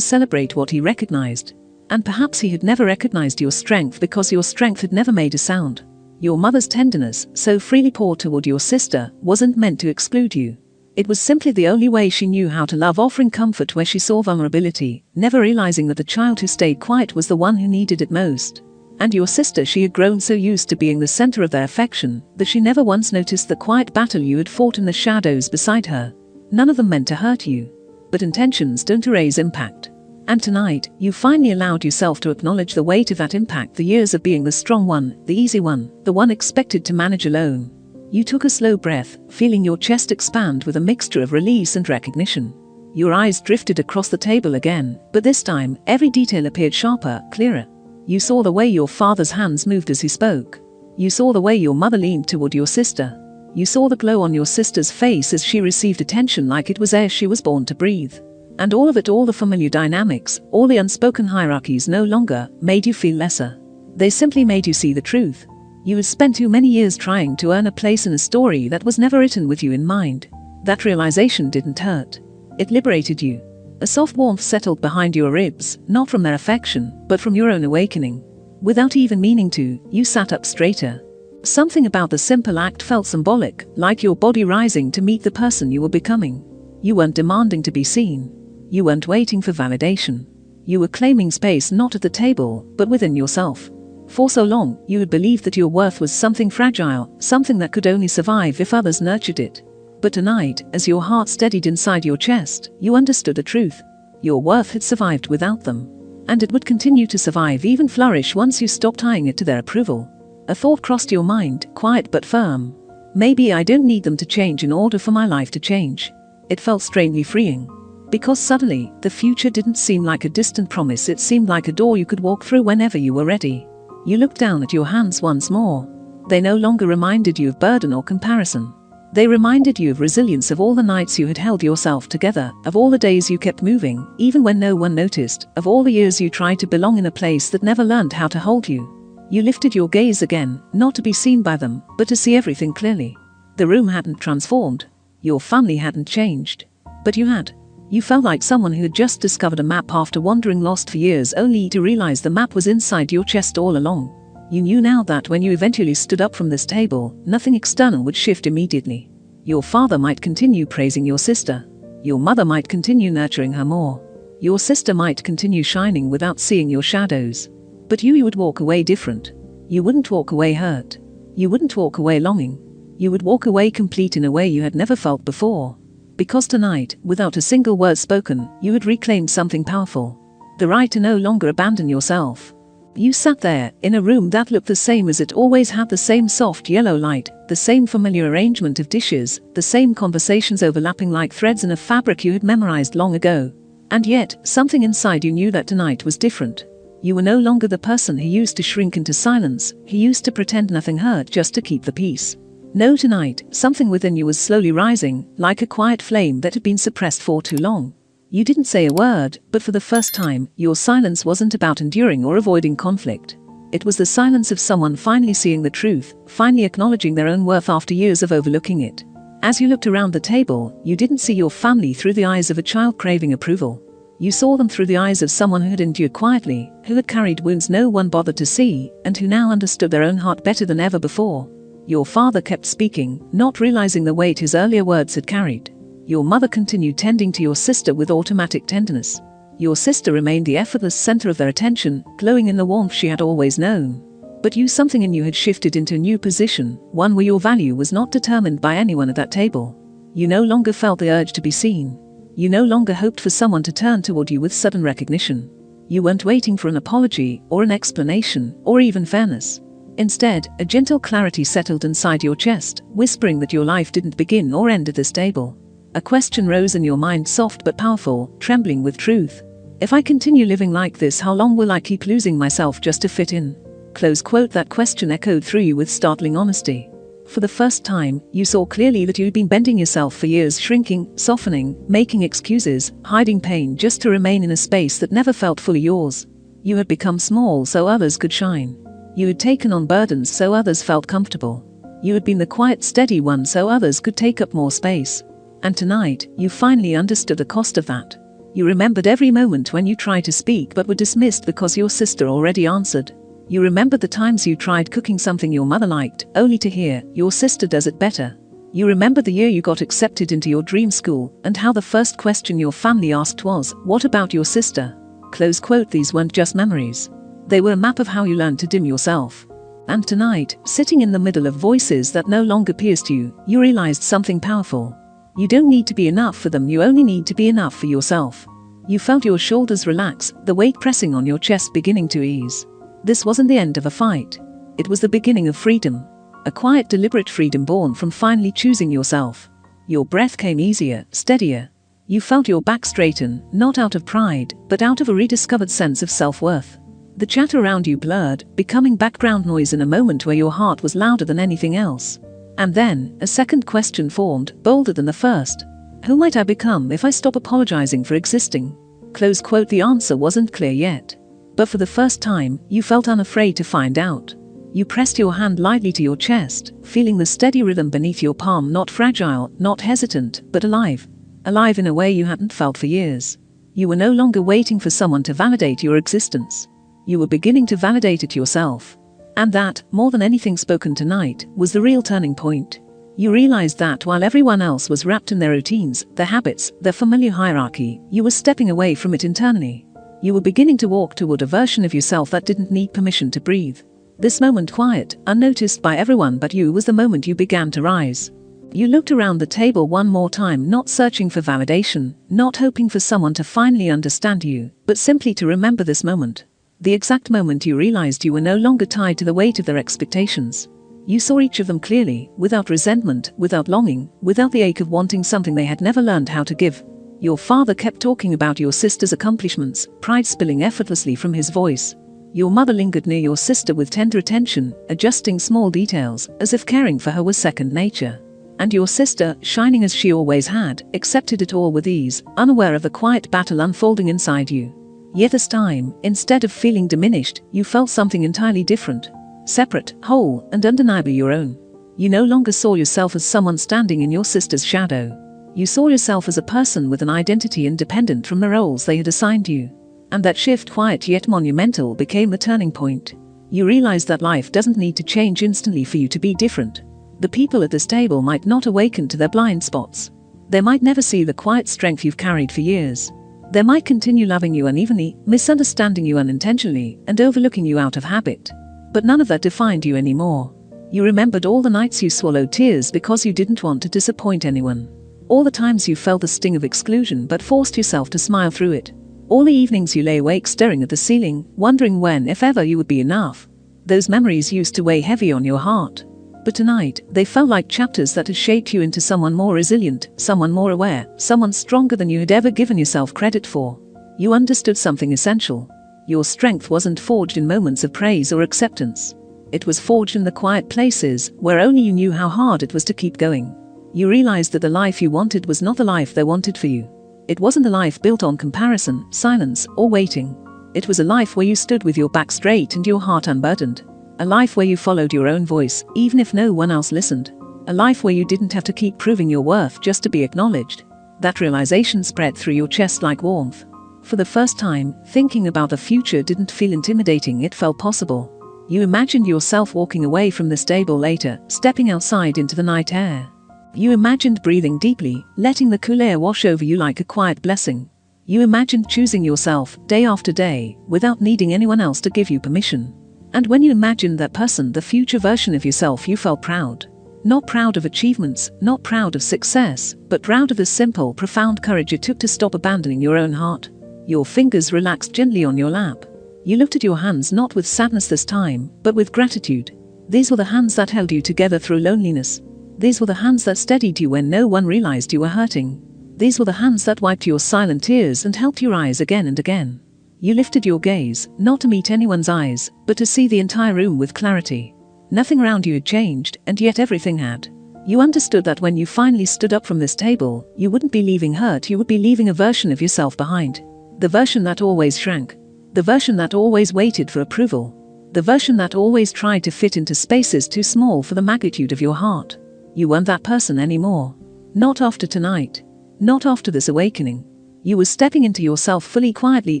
celebrate what he recognized. And perhaps he had never recognized your strength because your strength had never made a sound. Your mother's tenderness, so freely poured toward your sister, wasn't meant to exclude you. It was simply the only way she knew how to love, offering comfort where she saw vulnerability, never realizing that the child who stayed quiet was the one who needed it most. And your sister, she had grown so used to being the center of their affection that she never once noticed the quiet battle you had fought in the shadows beside her. None of them meant to hurt you. But intentions don't erase impact. And tonight, you finally allowed yourself to acknowledge the weight of that impact, the years of being the strong one, the easy one, the one expected to manage alone. You took a slow breath, feeling your chest expand with a mixture of release and recognition. Your eyes drifted across the table again, but this time, every detail appeared sharper, clearer. You saw the way your father's hands moved as he spoke. You saw the way your mother leaned toward your sister. You saw the glow on your sister's face as she received attention like it was air she was born to breathe. And all of it, all the familiar dynamics, all the unspoken hierarchies no longer made you feel lesser. They simply made you see the truth. You had spent too many years trying to earn a place in a story that was never written with you in mind. That realization didn't hurt. It liberated you. A soft warmth settled behind your ribs, not from their affection, but from your own awakening. Without even meaning to, you sat up straighter. Something about the simple act felt symbolic, like your body rising to meet the person you were becoming. You weren't demanding to be seen. You weren't waiting for validation. You were claiming space not at the table, but within yourself. For so long, you had believed that your worth was something fragile, something that could only survive if others nurtured it. But tonight, as your heart steadied inside your chest, you understood the truth. Your worth had survived without them. And it would continue to survive, even flourish, once you stopped tying it to their approval. A thought crossed your mind, quiet but firm. Maybe I don't need them to change in order for my life to change. It felt strangely freeing. Because suddenly, the future didn't seem like a distant promise, it seemed like a door you could walk through whenever you were ready. You looked down at your hands once more. They no longer reminded you of burden or comparison. They reminded you of resilience, of all the nights you had held yourself together, of all the days you kept moving, even when no one noticed, of all the years you tried to belong in a place that never learned how to hold you. You lifted your gaze again, not to be seen by them, but to see everything clearly. The room hadn't transformed. Your family hadn't changed. But you had. You felt like someone who had just discovered a map after wandering lost for years only to realize the map was inside your chest all along. You knew now that when you eventually stood up from this table, nothing external would shift immediately. Your father might continue praising your sister. Your mother might continue nurturing her more. Your sister might continue shining without seeing your shadows. But you would walk away different. You wouldn't walk away hurt. You wouldn't walk away longing. You would walk away complete in a way you had never felt before. Because tonight, without a single word spoken, you had reclaimed something powerful. The right to no longer abandon yourself. You sat there, in a room that looked the same as it always had, the same soft yellow light, the same familiar arrangement of dishes, the same conversations overlapping like threads in a fabric you had memorized long ago. And yet, something inside you knew that tonight was different. You were no longer the person who used to shrink into silence, who used to pretend nothing hurt just to keep the peace. No, tonight, something within you was slowly rising, like a quiet flame that had been suppressed for too long. You didn't say a word, but for the first time, your silence wasn't about enduring or avoiding conflict. It was the silence of someone finally seeing the truth, finally acknowledging their own worth after years of overlooking it. As you looked around the table, you didn't see your family through the eyes of a child craving approval. You saw them through the eyes of someone who had endured quietly, who had carried wounds no one bothered to see, and who now understood their own heart better than ever before. Your father kept speaking, not realizing the weight his earlier words had carried. Your mother continued tending to your sister with automatic tenderness. Your sister remained the effortless center of their attention, glowing in the warmth she had always known. But something in you had shifted into a new position, one where your value was not determined by anyone at that table. You no longer felt the urge to be seen. You no longer hoped for someone to turn toward you with sudden recognition. You weren't waiting for an apology, or an explanation, or even fairness. Instead, a gentle clarity settled inside your chest, whispering that your life didn't begin or end at this table. A question rose in your mind, soft but powerful, trembling with truth. If I continue living like this, how long will I keep losing myself just to fit in? Close quote. That question echoed through you with startling honesty. For the first time, you saw clearly that you'd been bending yourself for years, shrinking, softening, making excuses, hiding pain just to remain in a space that never felt fully yours. You had become small so others could shine. You had taken on burdens so others felt comfortable. You had been the quiet, steady one so others could take up more space. And tonight, you finally understood the cost of that. You remembered every moment when you tried to speak but were dismissed because your sister already answered. You remembered the times you tried cooking something your mother liked, only to hear, your sister does it better. You remembered the year you got accepted into your dream school, and how the first question your family asked was, "What about your sister?" Close quote. These weren't just memories. They were a map of how you learned to dim yourself. And tonight, sitting in the middle of voices that no longer pierced you, you realized something powerful. You don't need to be enough for them, you only need to be enough for yourself. You felt your shoulders relax, the weight pressing on your chest beginning to ease. This wasn't the end of a fight. It was the beginning of freedom. A quiet, deliberate freedom born from finally choosing yourself. Your breath came easier, steadier. You felt your back straighten, not out of pride, but out of a rediscovered sense of self-worth. The chatter around you blurred, becoming background noise in a moment where your heart was louder than anything else. And then, a second question formed, bolder than the first. Who might I become if I stop apologizing for existing? Close quote. The answer wasn't clear yet. But for the first time, you felt unafraid to find out. You pressed your hand lightly to your chest, feeling the steady rhythm beneath your palm, not fragile, not hesitant, but alive. Alive in a way you hadn't felt for years. You were no longer waiting for someone to validate your existence. You were beginning to validate it yourself. And that, more than anything spoken tonight, was the real turning point. You realized that while everyone else was wrapped in their routines, their habits, their familiar hierarchy, you were stepping away from it internally. You were beginning to walk toward a version of yourself that didn't need permission to breathe. This moment, quiet, unnoticed by everyone but you, was the moment you began to rise. You looked around the table one more time, not searching for validation, not hoping for someone to finally understand you, but simply to remember this moment. The exact moment you realized you were no longer tied to the weight of their expectations. You saw each of them clearly, without resentment, without longing, without the ache of wanting something they had never learned how to give. Your father kept talking about your sister's accomplishments, pride spilling effortlessly from his voice. Your mother lingered near your sister with tender attention, adjusting small details, as if caring for her was second nature. And your sister, shining as she always had, accepted it all with ease, unaware of the quiet battle unfolding inside you. Yet this time, instead of feeling diminished, you felt something entirely different. Separate, whole, and undeniably your own. You no longer saw yourself as someone standing in your sister's shadow. You saw yourself as a person with an identity independent from the roles they had assigned you. And that shift, quiet yet monumental, became the turning point. You realized that life doesn't need to change instantly for you to be different. The people at this table might not awaken to their blind spots. They might never see the quiet strength you've carried for years. They might continue loving you unevenly, misunderstanding you unintentionally, and overlooking you out of habit. But none of that defined you anymore. You remembered all the nights you swallowed tears because you didn't want to disappoint anyone. All the times you felt the sting of exclusion but forced yourself to smile through it. All the evenings you lay awake staring at the ceiling, wondering when, if ever, you would be enough. Those memories used to weigh heavy on your heart. But tonight, they felt like chapters that had shaped you into someone more resilient, someone more aware, someone stronger than you had ever given yourself credit for. You understood something essential. Your strength wasn't forged in moments of praise or acceptance. It was forged in the quiet places, where only you knew how hard it was to keep going. You realized that the life you wanted was not the life they wanted for you. It wasn't a life built on comparison, silence, or waiting. It was a life where you stood with your back straight and your heart unburdened. A life where you followed your own voice, even if no one else listened. A life where you didn't have to keep proving your worth just to be acknowledged. That realization spread through your chest like warmth. For the first time, thinking about the future didn't feel intimidating, it felt possible. You imagined yourself walking away from this table later, stepping outside into the night air. You imagined breathing deeply, letting the cool air wash over you like a quiet blessing. You imagined choosing yourself, day after day, without needing anyone else to give you permission. And when you imagined that person, the future version of yourself, you felt proud. Not proud of achievements, not proud of success, but proud of the simple, profound courage it took to stop abandoning your own heart. Your fingers relaxed gently on your lap. You looked at your hands not with sadness this time, but with gratitude. These were the hands that held you together through loneliness. These were the hands that steadied you when no one realized you were hurting. These were the hands that wiped your silent tears and helped you rise again and again. You lifted your gaze, not to meet anyone's eyes, but to see the entire room with clarity. Nothing around you had changed, and yet everything had. You understood that when you finally stood up from this table, you wouldn't be leaving hurt, you would be leaving a version of yourself behind. The version that always shrank. The version that always waited for approval. The version that always tried to fit into spaces too small for the magnitude of your heart. You weren't that person anymore. Not after tonight. Not after this awakening. You were stepping into yourself fully, quietly,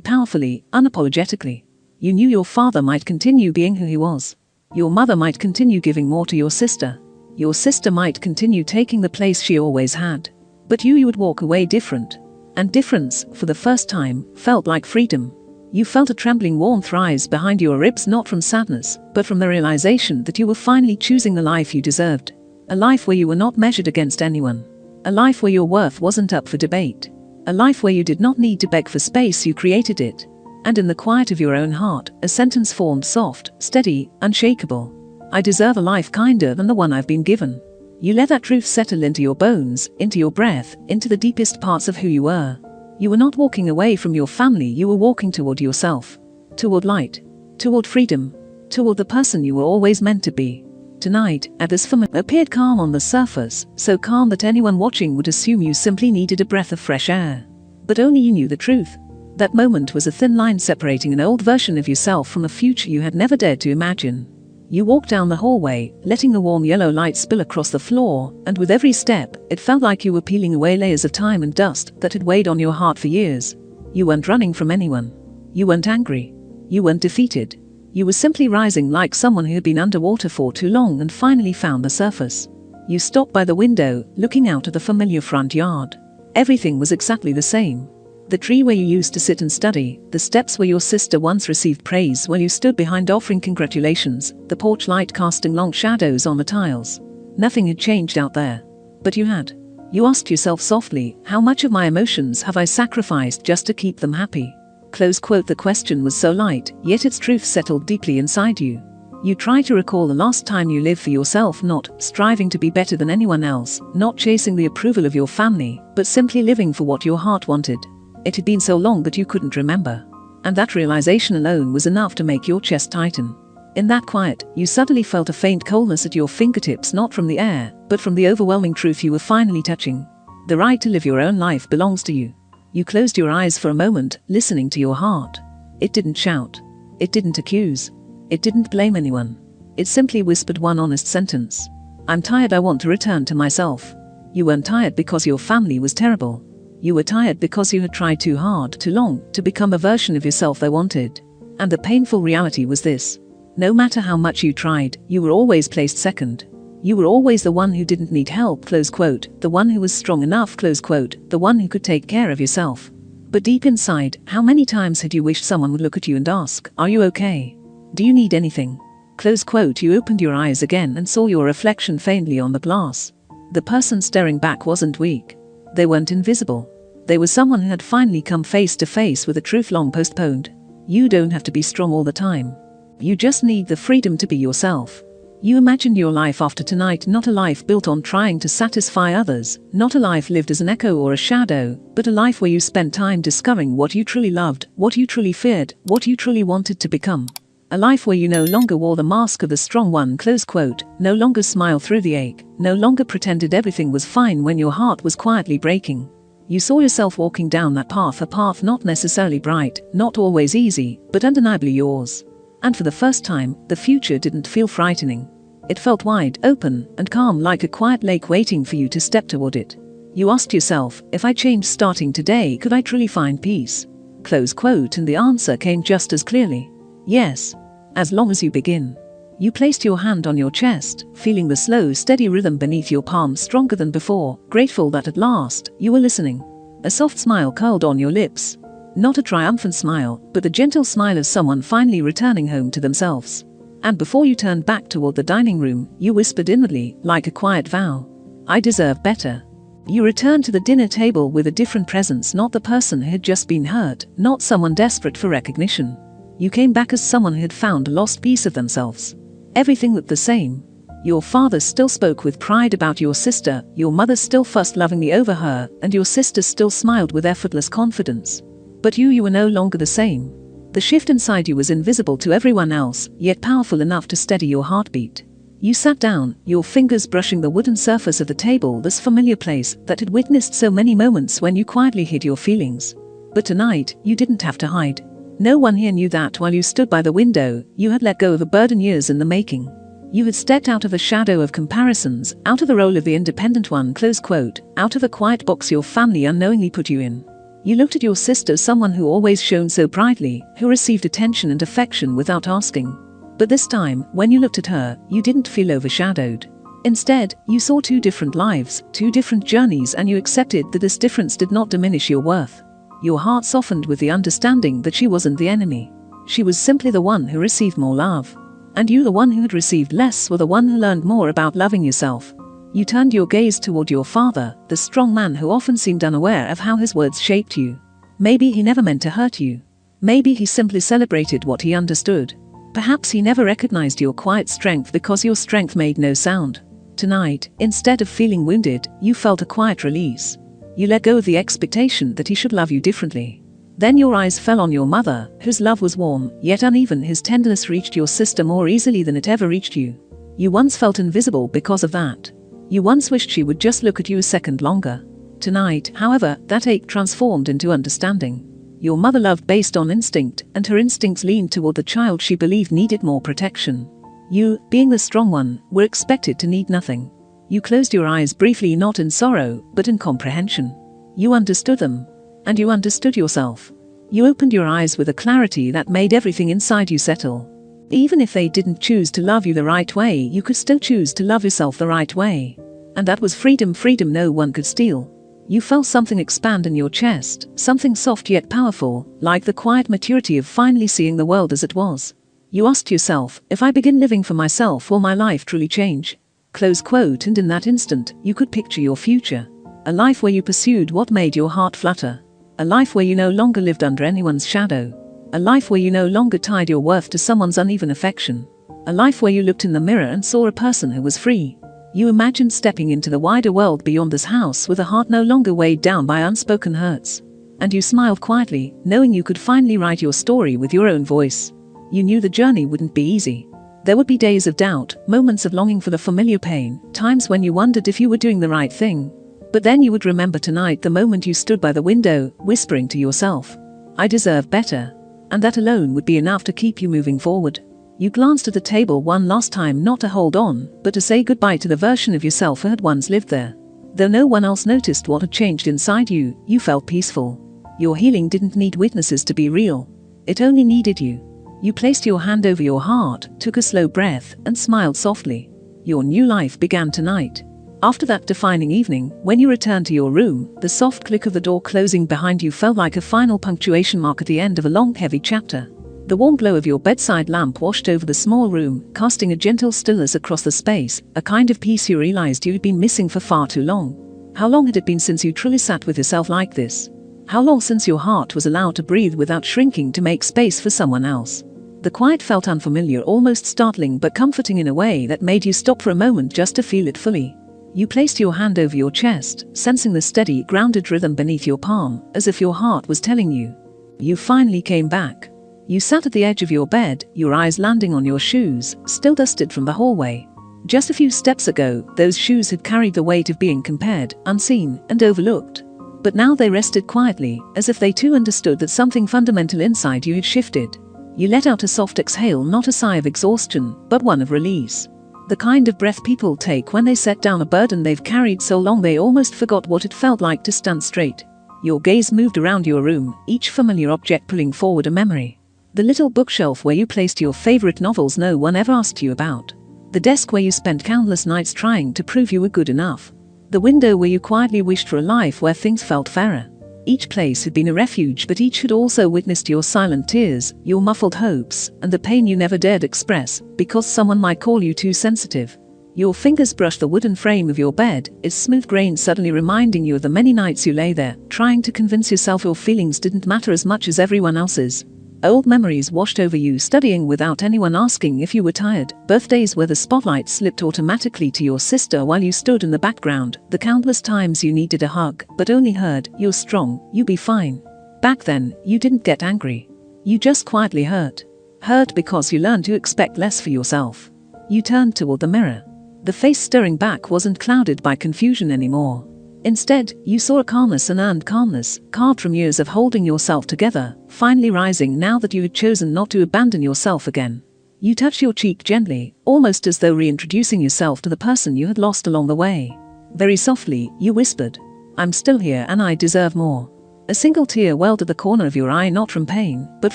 powerfully, unapologetically. You knew your father might continue being who he was. Your mother might continue giving more to your sister. Your sister might continue taking the place she always had. But you would walk away different. And difference, for the first time, felt like freedom. You felt a trembling warmth rise behind your ribs, not from sadness, but from the realization that you were finally choosing the life you deserved. A life where you were not measured against anyone. A life where your worth wasn't up for debate. A life where you did not need to beg for space, you created it. And in the quiet of your own heart, a sentence formed, soft, steady, unshakable. I deserve a life kinder than the one I've been given. You let that truth settle into your bones, into your breath, into the deepest parts of who you were. You were not walking away from your family, you were walking toward yourself. Toward light. Toward freedom. Toward the person you were always meant to be. Tonight, at this film, appeared calm on the surface, so calm that anyone watching would assume you simply needed a breath of fresh air. But only you knew the truth. That moment was a thin line separating an old version of yourself from a future you had never dared to imagine. You walked down the hallway, letting the warm yellow light spill across the floor, and with every step, it felt like you were peeling away layers of time and dust that had weighed on your heart for years. You weren't running from anyone. You weren't angry. You weren't defeated. You were simply rising like someone who had been underwater for too long and finally found the surface. You stopped by the window, looking out at the familiar front yard. Everything was exactly the same. The tree where you used to sit and study, the steps where your sister once received praise while you stood behind offering congratulations, the porch light casting long shadows on the tiles. Nothing had changed out there. But you had. You asked yourself softly, how much of my emotions have I sacrificed just to keep them happy? Close quote. The question was so light, yet its truth settled deeply inside you. You try to recall the last time you lived for yourself, not striving to be better than anyone else, not chasing the approval of your family, but simply living for what your heart wanted. It had been so long that you couldn't remember. And that realization alone was enough to make your chest tighten. In that quiet, you suddenly felt a faint coldness at your fingertips, not from the air, but from the overwhelming truth you were finally touching. The right to live your own life belongs to you. You closed your eyes for a moment, listening to your heart. It didn't shout. It didn't accuse. It didn't blame anyone. It simply whispered one honest sentence. I'm tired, I want to return to myself. You weren't tired because your family was terrible. You were tired because you had tried too hard, too long, to become a version of yourself they wanted. And the painful reality was this: no matter how much you tried, you were always placed second. You were always the one who didn't need help, close quote, the one who was strong enough, close quote, the one who could take care of yourself. But deep inside, how many times had you wished someone would look at you and ask, "Are you okay? Do you need anything?" Close quote. You opened your eyes again and saw your reflection faintly on the glass. The person staring back wasn't weak. They weren't invisible. They were someone who had finally come face to face with a truth long postponed. You don't have to be strong all the time. You just need the freedom to be yourself. You imagined your life after tonight, not a life built on trying to satisfy others, not a life lived as an echo or a shadow, but a life where you spent time discovering what you truly loved, what you truly feared, what you truly wanted to become. A life where you no longer wore the mask of the strong one, close quote, no longer smiled through the ache, no longer pretended everything was fine when your heart was quietly breaking. You saw yourself walking down that path, a path not necessarily bright, not always easy, but undeniably yours. And for the first time, the future didn't feel frightening. It felt wide, open, and calm, like a quiet lake waiting for you to step toward it. You asked yourself, if I changed starting today, could I truly find peace? Close quote. And the answer came just as clearly. Yes. As long as you begin. You placed your hand on your chest, feeling the slow, steady rhythm beneath your palm stronger than before, grateful that at last, you were listening. A soft smile curled on your lips. Not a triumphant smile, but the gentle smile of someone finally returning home to themselves. And before you turned back toward the dining room, you whispered inwardly, like a quiet vow, "I deserve better." You returned to the dinner table with a different presence, not the person who had just been hurt, not someone desperate for recognition. You came back as someone who had found a lost piece of themselves. Everything looked the same. Your father still spoke with pride about your sister, your mother still fussed lovingly over her, and your sister still smiled with effortless confidence. But you were no longer the same. The shift inside you was invisible to everyone else, yet powerful enough to steady your heartbeat. You sat down, your fingers brushing the wooden surface of the table, this familiar place that had witnessed so many moments when you quietly hid your feelings. But tonight, you didn't have to hide. No one here knew that while you stood by the window, you had let go of a burden years in the making. You had stepped out of the shadow of comparisons, out of the role of the independent one, close quote, out of the quiet box your family unknowingly put you in. You looked at your sister, someone who always shone so brightly, who received attention and affection without asking. But this time, when you looked at her, you didn't feel overshadowed. Instead, you saw two different lives, two different journeys, and you accepted that this difference did not diminish your worth. Your heart softened with the understanding that she wasn't the enemy. She was simply the one who received more love. And you, the one who had received less, were the one who learned more about loving yourself. You turned your gaze toward your father, the strong man who often seemed unaware of how his words shaped you. Maybe he never meant to hurt you. Maybe he simply celebrated what he understood. Perhaps he never recognized your quiet strength because your strength made no sound. Tonight, instead of feeling wounded, you felt a quiet release. You let go of the expectation that he should love you differently. Then your eyes fell on your mother, whose love was warm, yet uneven. His tenderness reached your sister more easily than it ever reached you. You once felt invisible because of that. You once wished she would just look at you a second longer. Tonight, however, that ache transformed into understanding. Your mother loved based on instinct, and her instincts leaned toward the child she believed needed more protection. You, being the strong one, were expected to need nothing. You closed your eyes briefly, not in sorrow, but in comprehension. You understood them. And you understood yourself. You opened your eyes with a clarity that made everything inside you settle. Even if they didn't choose to love you the right way, you could still choose to love yourself the right way. And that was freedom, freedom no one could steal. You felt something expand in your chest, something soft yet powerful, like the quiet maturity of finally seeing the world as it was. You asked yourself, if I begin living for myself, will my life truly change? Close quote. And in that instant, you could picture your future. A life where you pursued what made your heart flutter. A life where you no longer lived under anyone's shadow. A life where you no longer tied your worth to someone's uneven affection. A life where you looked in the mirror and saw a person who was free. You imagined stepping into the wider world beyond this house with a heart no longer weighed down by unspoken hurts. And you smiled quietly, knowing you could finally write your story with your own voice. You knew the journey wouldn't be easy. There would be days of doubt, moments of longing for the familiar pain, times when you wondered if you were doing the right thing. But then you would remember tonight the moment you stood by the window, whispering to yourself, "I deserve better." And that alone would be enough to keep you moving forward. You glanced at the table one last time, not to hold on, but to say goodbye to the version of yourself who had once lived there. Though no one else noticed what had changed inside you, you felt peaceful. Your healing didn't need witnesses to be real. It only needed you. You placed your hand over your heart, took a slow breath, and smiled softly. Your new life began tonight. After that defining evening, when you returned to your room, the soft click of the door closing behind you felt like a final punctuation mark at the end of a long, heavy chapter. The warm glow of your bedside lamp washed over the small room, casting a gentle stillness across the space, a kind of peace you realized you had been missing for far too long. How long had it been since you truly sat with yourself like this? How long since your heart was allowed to breathe without shrinking to make space for someone else? The quiet felt unfamiliar, almost startling but comforting in a way that made you stop for a moment just to feel it fully. You placed your hand over your chest, sensing the steady, grounded rhythm beneath your palm, as if your heart was telling you. You finally came back. You sat at the edge of your bed, your eyes landing on your shoes, still dusted from the hallway. Just a few steps ago, those shoes had carried the weight of being compared, unseen, and overlooked. But now they rested quietly, as if they too understood that something fundamental inside you had shifted. You let out a soft exhale, not a sigh of exhaustion, but one of release. The kind of breath people take when they set down a burden they've carried so long they almost forgot what it felt like to stand straight. Your gaze moved around your room, each familiar object pulling forward a memory. The little bookshelf where you placed your favorite novels no one ever asked you about. The desk where you spent countless nights trying to prove you were good enough. The window where you quietly wished for a life where things felt fairer. Each place had been a refuge, but each had also witnessed your silent tears, your muffled hopes, and the pain you never dared express, because someone might call you too sensitive. Your fingers brushed the wooden frame of your bed, its smooth grain suddenly reminding you of the many nights you lay there, trying to convince yourself your feelings didn't matter as much as everyone else's. Old memories washed over you, studying without anyone asking if you were tired, birthdays where the spotlight slipped automatically to your sister while you stood in the background, the countless times you needed a hug, but only heard, "You're strong, you'll be fine." Back then, you didn't get angry. You just quietly hurt. Hurt because you learned to expect less for yourself. You turned toward the mirror. The face staring back wasn't clouded by confusion anymore. Instead, you saw a calmness, an earned calmness, carved from years of holding yourself together, finally rising now that you had chosen not to abandon yourself again. You touched your cheek gently, almost as though reintroducing yourself to the person you had lost along the way. Very softly, you whispered, "I'm still here and I deserve more." A single tear welled at the corner of your eye, not from pain, but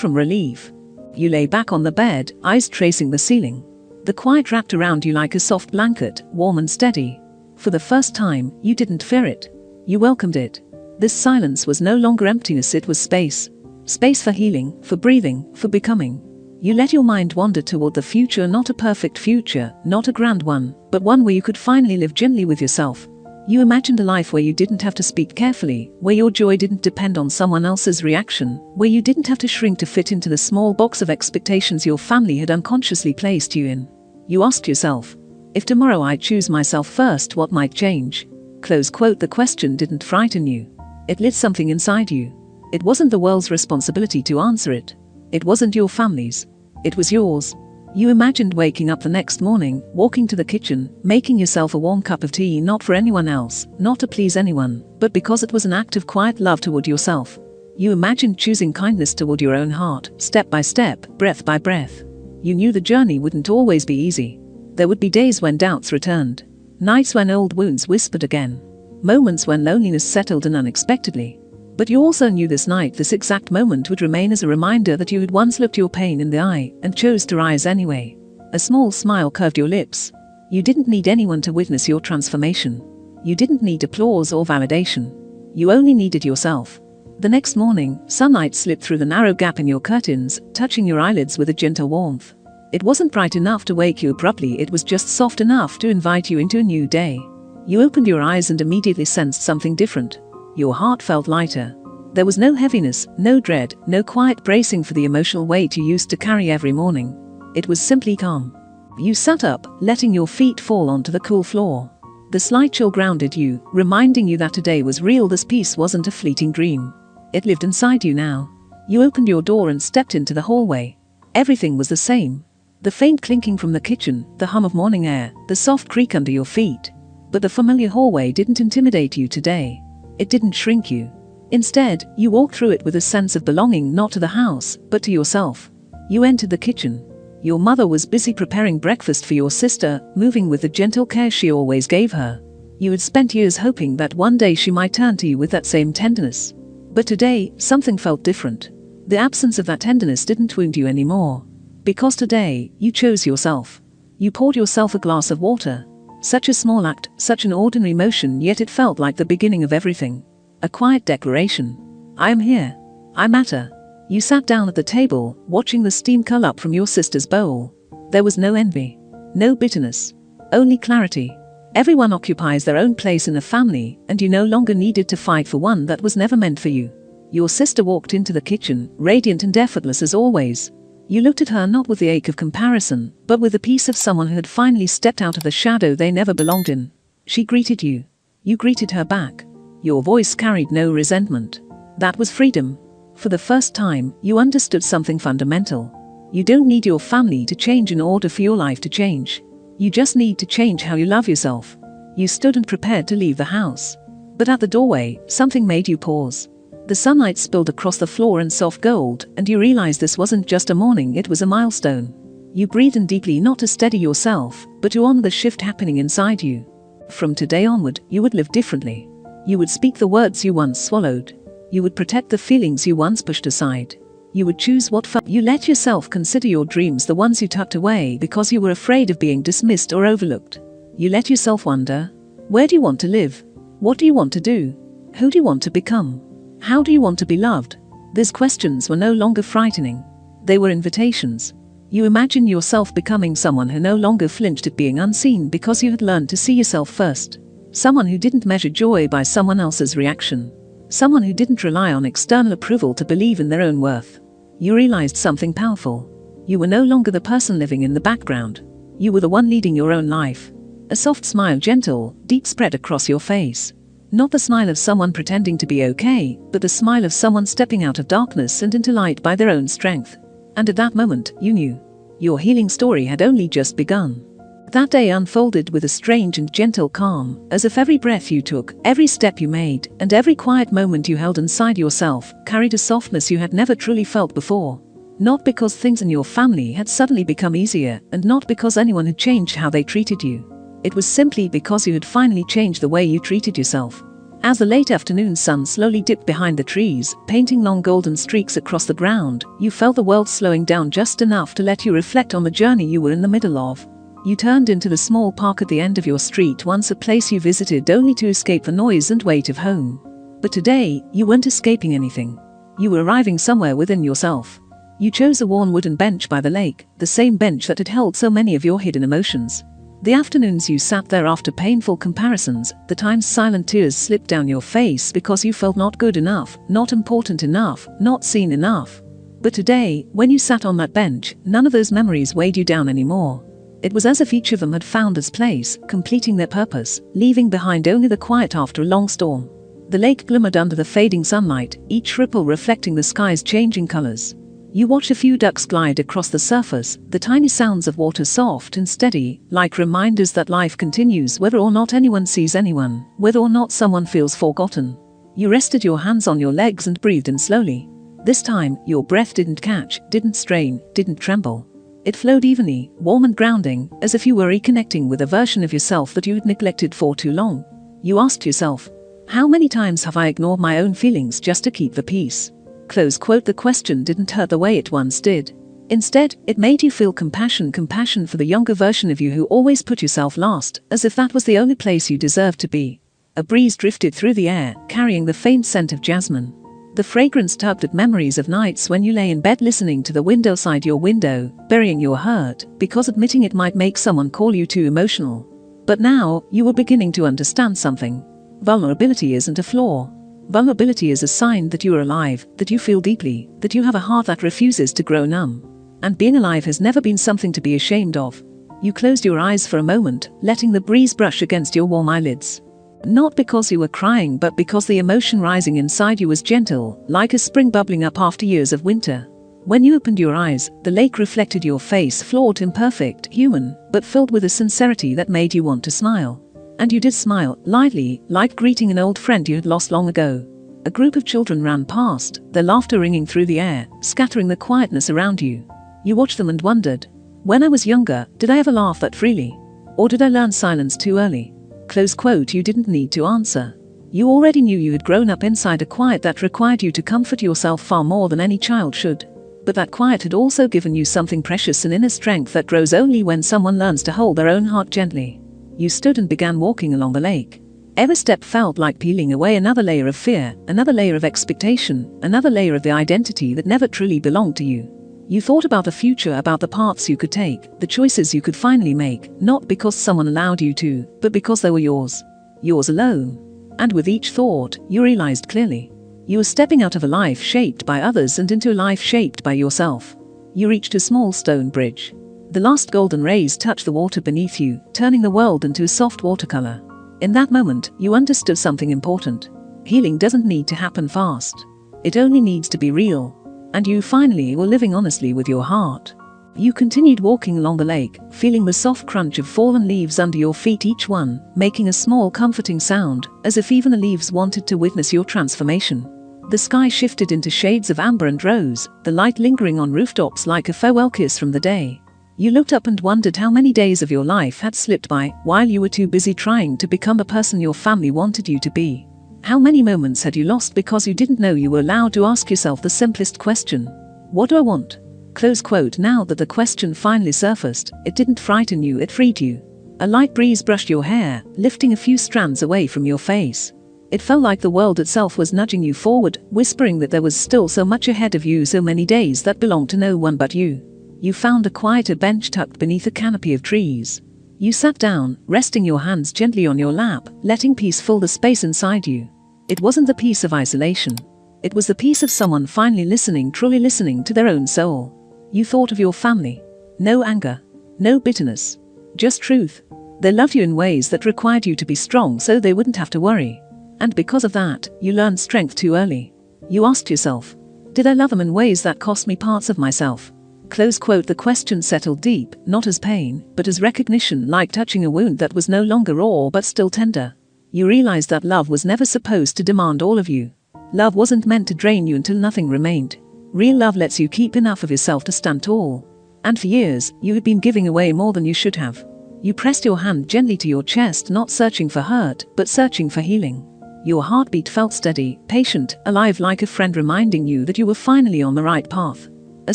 from relief. You lay back on the bed, eyes tracing the ceiling. The quiet wrapped around you like a soft blanket, warm and steady. For the first time, you didn't fear it. You welcomed it. This silence was no longer emptiness, it was space. Space for healing, for breathing, for becoming. You let your mind wander toward the future, not a perfect future, not a grand one, but one where you could finally live gently with yourself. You imagined a life where you didn't have to speak carefully, where your joy didn't depend on someone else's reaction, where you didn't have to shrink to fit into the small box of expectations your family had unconsciously placed you in. You asked yourself, if tomorrow I choose myself first, what might change? Close quote. The question didn't frighten you. It lit something inside you. It wasn't the world's responsibility to answer it. It wasn't your family's. It was yours. You imagined waking up the next morning, walking to the kitchen, making yourself a warm cup of tea, not for anyone else, not to please anyone, but because it was an act of quiet love toward yourself. You imagined choosing kindness toward your own heart, step by step, breath by breath. You knew the journey wouldn't always be easy. There would be days when doubts returned, nights when old wounds whispered again, moments when loneliness settled in unexpectedly. But you also knew this night, this exact moment, would remain as a reminder that you had once looked your pain in the eye and chose to rise anyway. A small smile curved your lips. You didn't need anyone to witness your transformation. You didn't need applause or validation. You only needed yourself. The next morning, sunlight slipped through the narrow gap in your curtains, touching your eyelids with a gentle warmth. It wasn't bright enough to wake you abruptly, it was just soft enough to invite you into a new day. You opened your eyes and immediately sensed something different. Your heart felt lighter. There was no heaviness, no dread, no quiet bracing for the emotional weight you used to carry every morning. It was simply calm. You sat up, letting your feet fall onto the cool floor. The slight chill grounded you, reminding you that today was real. This peace wasn't a fleeting dream. It lived inside you now. You opened your door and stepped into the hallway. Everything was the same. The faint clinking from the kitchen, the hum of morning air, the soft creak under your feet. But the familiar hallway didn't intimidate you today. It didn't shrink you. Instead, you walked through it with a sense of belonging, not to the house, but to yourself. You entered the kitchen. Your mother was busy preparing breakfast for your sister, moving with the gentle care she always gave her. You had spent years hoping that one day she might turn to you with that same tenderness. But today, something felt different. The absence of that tenderness didn't wound you anymore. Because today, you chose yourself. You poured yourself a glass of water. Such a small act, such an ordinary motion, yet it felt like the beginning of everything. A quiet declaration. I am here. I matter. You sat down at the table, watching the steam curl up from your sister's bowl. There was no envy. No bitterness. Only clarity. Everyone occupies their own place in the family, and you no longer needed to fight for one that was never meant for you. Your sister walked into the kitchen, radiant and effortless as always. You looked at her not with the ache of comparison, but with the peace of someone who had finally stepped out of the shadow they never belonged in. She greeted you. You greeted her back. Your voice carried no resentment. That was freedom. For the first time, you understood something fundamental. You don't need your family to change in order for your life to change. You just need to change how you love yourself. You stood and prepared to leave the house. But at the doorway, something made you pause. The sunlight spilled across the floor in soft gold, and you realized this wasn't just a morning, it was a milestone. You breathed in deeply, not to steady yourself, but to honor the shift happening inside you. From today onward, you would live differently. You would speak the words you once swallowed. You would protect the feelings you once pushed aside. You would choose what felt. You let yourself consider your dreams, the ones you tucked away because you were afraid of being dismissed or overlooked. You let yourself wonder, where do you want to live? What do you want to do? Who do you want to become? How do you want to be loved? These questions were no longer frightening. They were invitations. You imagined yourself becoming someone who no longer flinched at being unseen because you had learned to see yourself first. Someone who didn't measure joy by someone else's reaction. Someone who didn't rely on external approval to believe in their own worth. You realized something powerful. You were no longer the person living in the background. You were the one leading your own life. A soft smile, gentle, deep, spread across your face. Not the smile of someone pretending to be okay, but the smile of someone stepping out of darkness and into light by their own strength. And at that moment, you knew. Your healing story had only just begun. That day unfolded with a strange and gentle calm, as if every breath you took, every step you made, and every quiet moment you held inside yourself carried a softness you had never truly felt before. Not because things in your family had suddenly become easier, and not because anyone had changed how they treated you. It was simply because you had finally changed the way you treated yourself. As the late afternoon sun slowly dipped behind the trees, painting long golden streaks across the ground, you felt the world slowing down just enough to let you reflect on the journey you were in the middle of. You turned into the small park at the end of your street, once a place you visited only to escape the noise and weight of home. But today, you weren't escaping anything. You were arriving somewhere within yourself. You chose a worn wooden bench by the lake, the same bench that had held so many of your hidden emotions. The afternoons you sat there after painful comparisons, the times silent tears slipped down your face because you felt not good enough, not important enough, not seen enough. But today, when you sat on that bench, none of those memories weighed you down anymore. It was as if each of them had found its place, completing their purpose, leaving behind only the quiet after a long storm. The lake glimmered under the fading sunlight, each ripple reflecting the sky's changing colors. You watched a few ducks glide across the surface, the tiny sounds of water soft and steady, like reminders that life continues whether or not anyone sees anyone, whether or not someone feels forgotten. You rested your hands on your legs and breathed in slowly. This time, your breath didn't catch, didn't strain, didn't tremble. It flowed evenly, warm and grounding, as if you were reconnecting with a version of yourself that you had neglected for too long. You asked yourself, how many times have I ignored my own feelings just to keep the peace? Close quote. The question didn't hurt the way it once did. Instead, it made you feel compassion for the younger version of you who always put yourself last, as if that was the only place you deserved to be. A breeze drifted through the air, carrying the faint scent of jasmine. The fragrance tugged at memories of nights when you lay in bed listening to the wind outside your window, burying your hurt, because admitting it might make someone call you too emotional. But now, you were beginning to understand something. Vulnerability isn't a flaw. Vulnerability is a sign that you are alive, that you feel deeply, that you have a heart that refuses to grow numb. And being alive has never been something to be ashamed of. You closed your eyes for a moment, letting the breeze brush against your warm eyelids. Not because you were crying, but because the emotion rising inside you was gentle, like a spring bubbling up after years of winter. When you opened your eyes, the lake reflected your face, flawed, imperfect, human, but filled with a sincerity that made you want to smile. And you did smile, lightly, like greeting an old friend you had lost long ago. A group of children ran past, their laughter ringing through the air, scattering the quietness around you. You watched them and wondered, when I was younger, did I ever laugh that freely? Or did I learn silence too early? Close quote. You didn't need to answer. You already knew you had grown up inside a quiet that required you to comfort yourself far more than any child should. But that quiet had also given you something precious, an inner strength that grows only when someone learns to hold their own heart gently. You stood and began walking along the lake. Every step felt like peeling away another layer of fear, another layer of expectation, another layer of the identity that never truly belonged to you. You thought about the future, about the paths you could take, the choices you could finally make, not because someone allowed you to, but because they were yours. Yours alone. And with each thought, you realized clearly. You were stepping out of a life shaped by others and into a life shaped by yourself. You reached a small stone bridge. The last golden rays touched the water beneath you, turning the world into a soft watercolor. In that moment, you understood something important. Healing doesn't need to happen fast. It only needs to be real. And you finally were living honestly with your heart. You continued walking along the lake, feeling the soft crunch of fallen leaves under your feet, each one making a small comforting sound, as if even the leaves wanted to witness your transformation. The sky shifted into shades of amber and rose, the light lingering on rooftops like a farewell kiss from the day. You looked up and wondered how many days of your life had slipped by while you were too busy trying to become the person your family wanted you to be. How many moments had you lost because you didn't know you were allowed to ask yourself the simplest question: what do I want? Close quote. Now that the question finally surfaced, it didn't frighten you, it freed you. A light breeze brushed your hair, lifting a few strands away from your face. It felt like the world itself was nudging you forward, whispering that there was still so much ahead of you, so many days that belonged to no one but you. You found a quieter bench tucked beneath a canopy of trees. You sat down, resting your hands gently on your lap, letting peace fill the space inside you. It wasn't the peace of isolation. It was the peace of someone finally listening, truly listening to their own soul. You thought of your family. No anger. No bitterness. Just truth. They loved you in ways that required you to be strong so they wouldn't have to worry. And because of that, you learned strength too early. You asked yourself, did I love them in ways that cost me parts of myself? Close quote. The question settled deep, not as pain, but as recognition, like touching a wound that was no longer raw but still tender. You realized that love was never supposed to demand all of you. Love wasn't meant to drain you until nothing remained. Real love lets you keep enough of yourself to stand tall. And for years, you had been giving away more than you should have. You pressed your hand gently to your chest, not searching for hurt, but searching for healing. Your heartbeat felt steady, patient, alive, like a friend reminding you that you were finally on the right path. A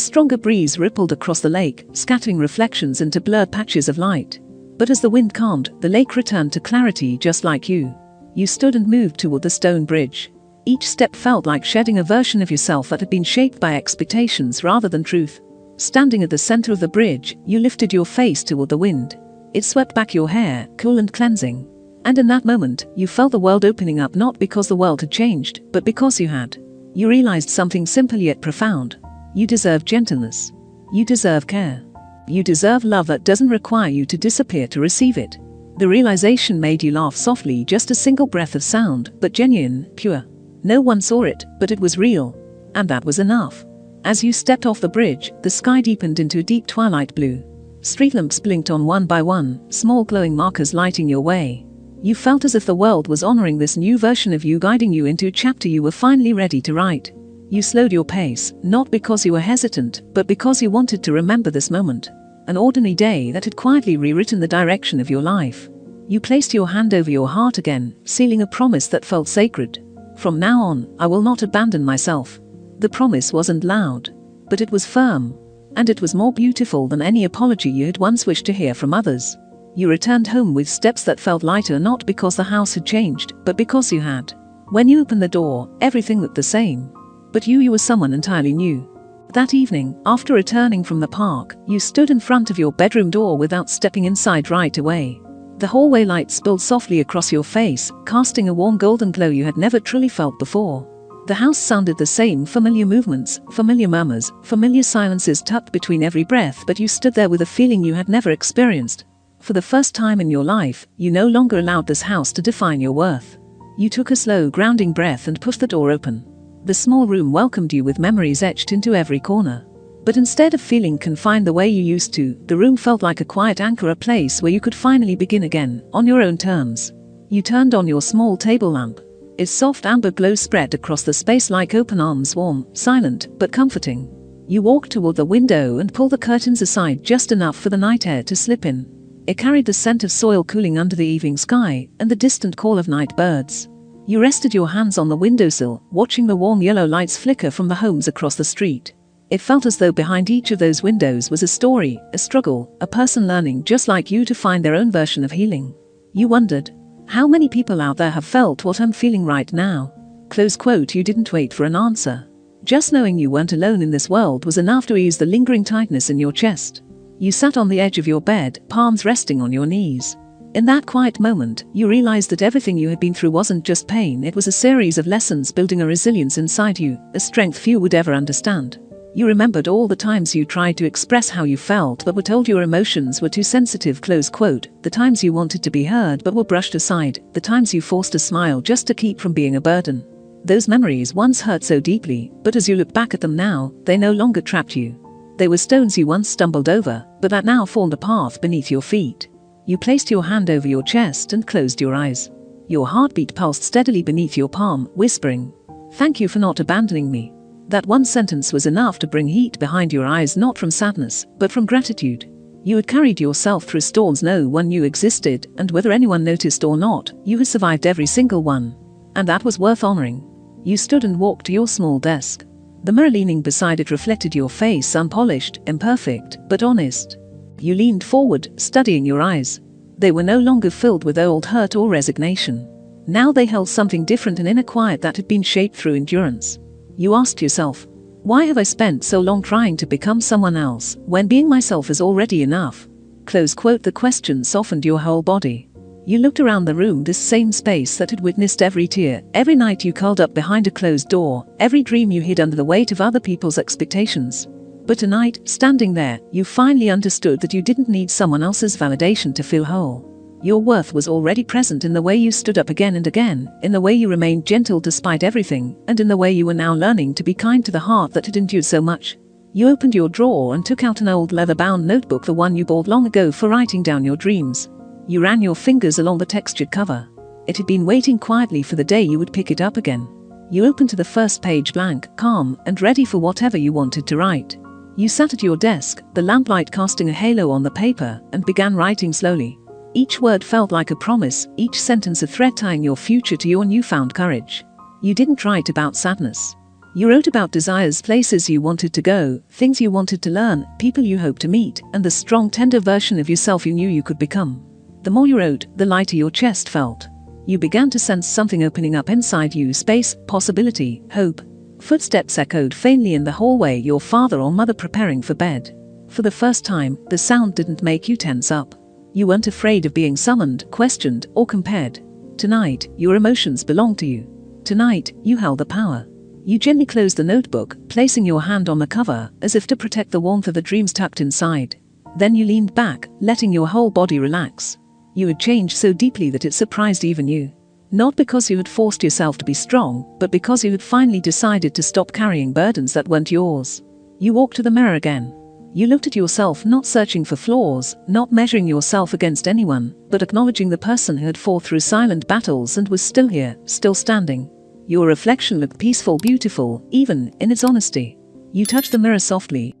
stronger breeze rippled across the lake, scattering reflections into blurred patches of light. But as the wind calmed, the lake returned to clarity just like you. You stood and moved toward the stone bridge. Each step felt like shedding a version of yourself that had been shaped by expectations rather than truth. Standing at the center of the bridge, you lifted your face toward the wind. It swept back your hair, cool and cleansing. And in that moment, you felt the world opening up, not because the world had changed, but because you had. You realized something simple yet profound. You deserve gentleness. You deserve care. You deserve love that doesn't require you to disappear to receive it. The realization made you laugh softly, just a single breath of sound, but genuine, pure. No one saw it, but it was real. And that was enough. As you stepped off the bridge, the sky deepened into a deep twilight blue. Street lamps blinked on one by one, small glowing markers lighting your way. You felt as if the world was honoring this new version of you, guiding you into a chapter you were finally ready to write. You slowed your pace, not because you were hesitant, but because you wanted to remember this moment. An ordinary day that had quietly rewritten the direction of your life. You placed your hand over your heart again, sealing a promise that felt sacred. From now on, I will not abandon myself. The promise wasn't loud, but it was firm. And it was more beautiful than any apology you had once wished to hear from others. You returned home with steps that felt lighter, not because the house had changed, but because you had. When you opened the door, everything looked the same. But you were someone entirely new. That evening, after returning from the park, you stood in front of your bedroom door without stepping inside right away. The hallway light spilled softly across your face, casting a warm golden glow you had never truly felt before. The house sounded the same, familiar movements, familiar murmurs, familiar silences tucked between every breath, but you stood there with a feeling you had never experienced. For the first time in your life, you no longer allowed this house to define your worth. You took a slow, grounding breath and pushed the door open. The small room welcomed you with memories etched into every corner. But instead of feeling confined the way you used to, the room felt like a quiet anchor, a place where you could finally begin again, on your own terms. You turned on your small table lamp. Its soft amber glow spread across the space like open arms, warm, silent, but comforting. You walked toward the window and pulled the curtains aside just enough for the night air to slip in. It carried the scent of soil cooling under the evening sky and the distant call of night birds. You rested your hands on the windowsill, watching the warm yellow lights flicker from the homes across the street. It felt as though behind each of those windows was a story, a struggle, a person learning just like you to find their own version of healing. You wondered, how many people out there have felt what I'm feeling right now? Close quote. You didn't wait for an answer. Just knowing you weren't alone in this world was enough to ease the lingering tightness in your chest. You sat on the edge of your bed, palms resting on your knees. In that quiet moment, you realized that everything you had been through wasn't just pain, it was a series of lessons building a resilience inside you, a strength few would ever understand. You remembered all the times you tried to express how you felt but were told your emotions were too sensitive, close quote, the times you wanted to be heard but were brushed aside, the times you forced a smile just to keep from being a burden. Those memories once hurt so deeply, but as you look back at them now, they no longer trapped you. They were stones you once stumbled over, but that now formed a path beneath your feet. You placed your hand over your chest and closed your eyes. Your heartbeat pulsed steadily beneath your palm, whispering, "Thank you for not abandoning me." That one sentence was enough to bring heat behind your eyes, not from sadness, but from gratitude. You had carried yourself through storms no one knew existed, and whether anyone noticed or not, you had survived every single one. And that was worth honoring. You stood and walked to your small desk. The mirror leaning beside it reflected your face, unpolished, imperfect, but honest. You leaned forward, studying your eyes. They were no longer filled with old hurt or resignation. Now they held something different, an inner quiet that had been shaped through endurance. You asked yourself, why have I spent so long trying to become someone else, when being myself is already enough? Close quote. The question softened your whole body. You looked around the room, this same space that had witnessed every tear, every night you curled up behind a closed door, every dream you hid under the weight of other people's expectations. But tonight, standing there, you finally understood that you didn't need someone else's validation to feel whole. Your worth was already present in the way you stood up again and again, in the way you remained gentle despite everything, and in the way you were now learning to be kind to the heart that had endured so much. You opened your drawer and took out an old leather-bound notebook, the one you bought long ago for writing down your dreams. You ran your fingers along the textured cover. It had been waiting quietly for the day you would pick it up again. You opened to the first page blank, calm, and ready for whatever you wanted to write. You sat at your desk, the lamplight casting a halo on the paper, and began writing slowly. Each word felt like a promise, each sentence a thread tying your future to your newfound courage. You didn't write about sadness. You wrote about desires, places you wanted to go, things you wanted to learn, people you hoped to meet, and the strong, tender version of yourself you knew you could become. The more you wrote, the lighter your chest felt. You began to sense something opening up inside you, space, possibility, hope. Footsteps echoed faintly in the hallway, your father or mother preparing for bed. For the first time, the sound didn't make you tense up. You weren't afraid of being summoned, questioned, or compared. Tonight, your emotions belonged to you. Tonight, you held the power. You gently closed the notebook, placing your hand on the cover, as if to protect the warmth of the dreams tucked inside. Then you leaned back, letting your whole body relax. You had changed so deeply that it surprised even you. Not because you had forced yourself to be strong, but because you had finally decided to stop carrying burdens that weren't yours. You walked to the mirror again. You looked at yourself, not searching for flaws, not measuring yourself against anyone, but acknowledging the person who had fought through silent battles and was still here, still standing. Your reflection looked peaceful, beautiful, even in its honesty. You touched the mirror softly,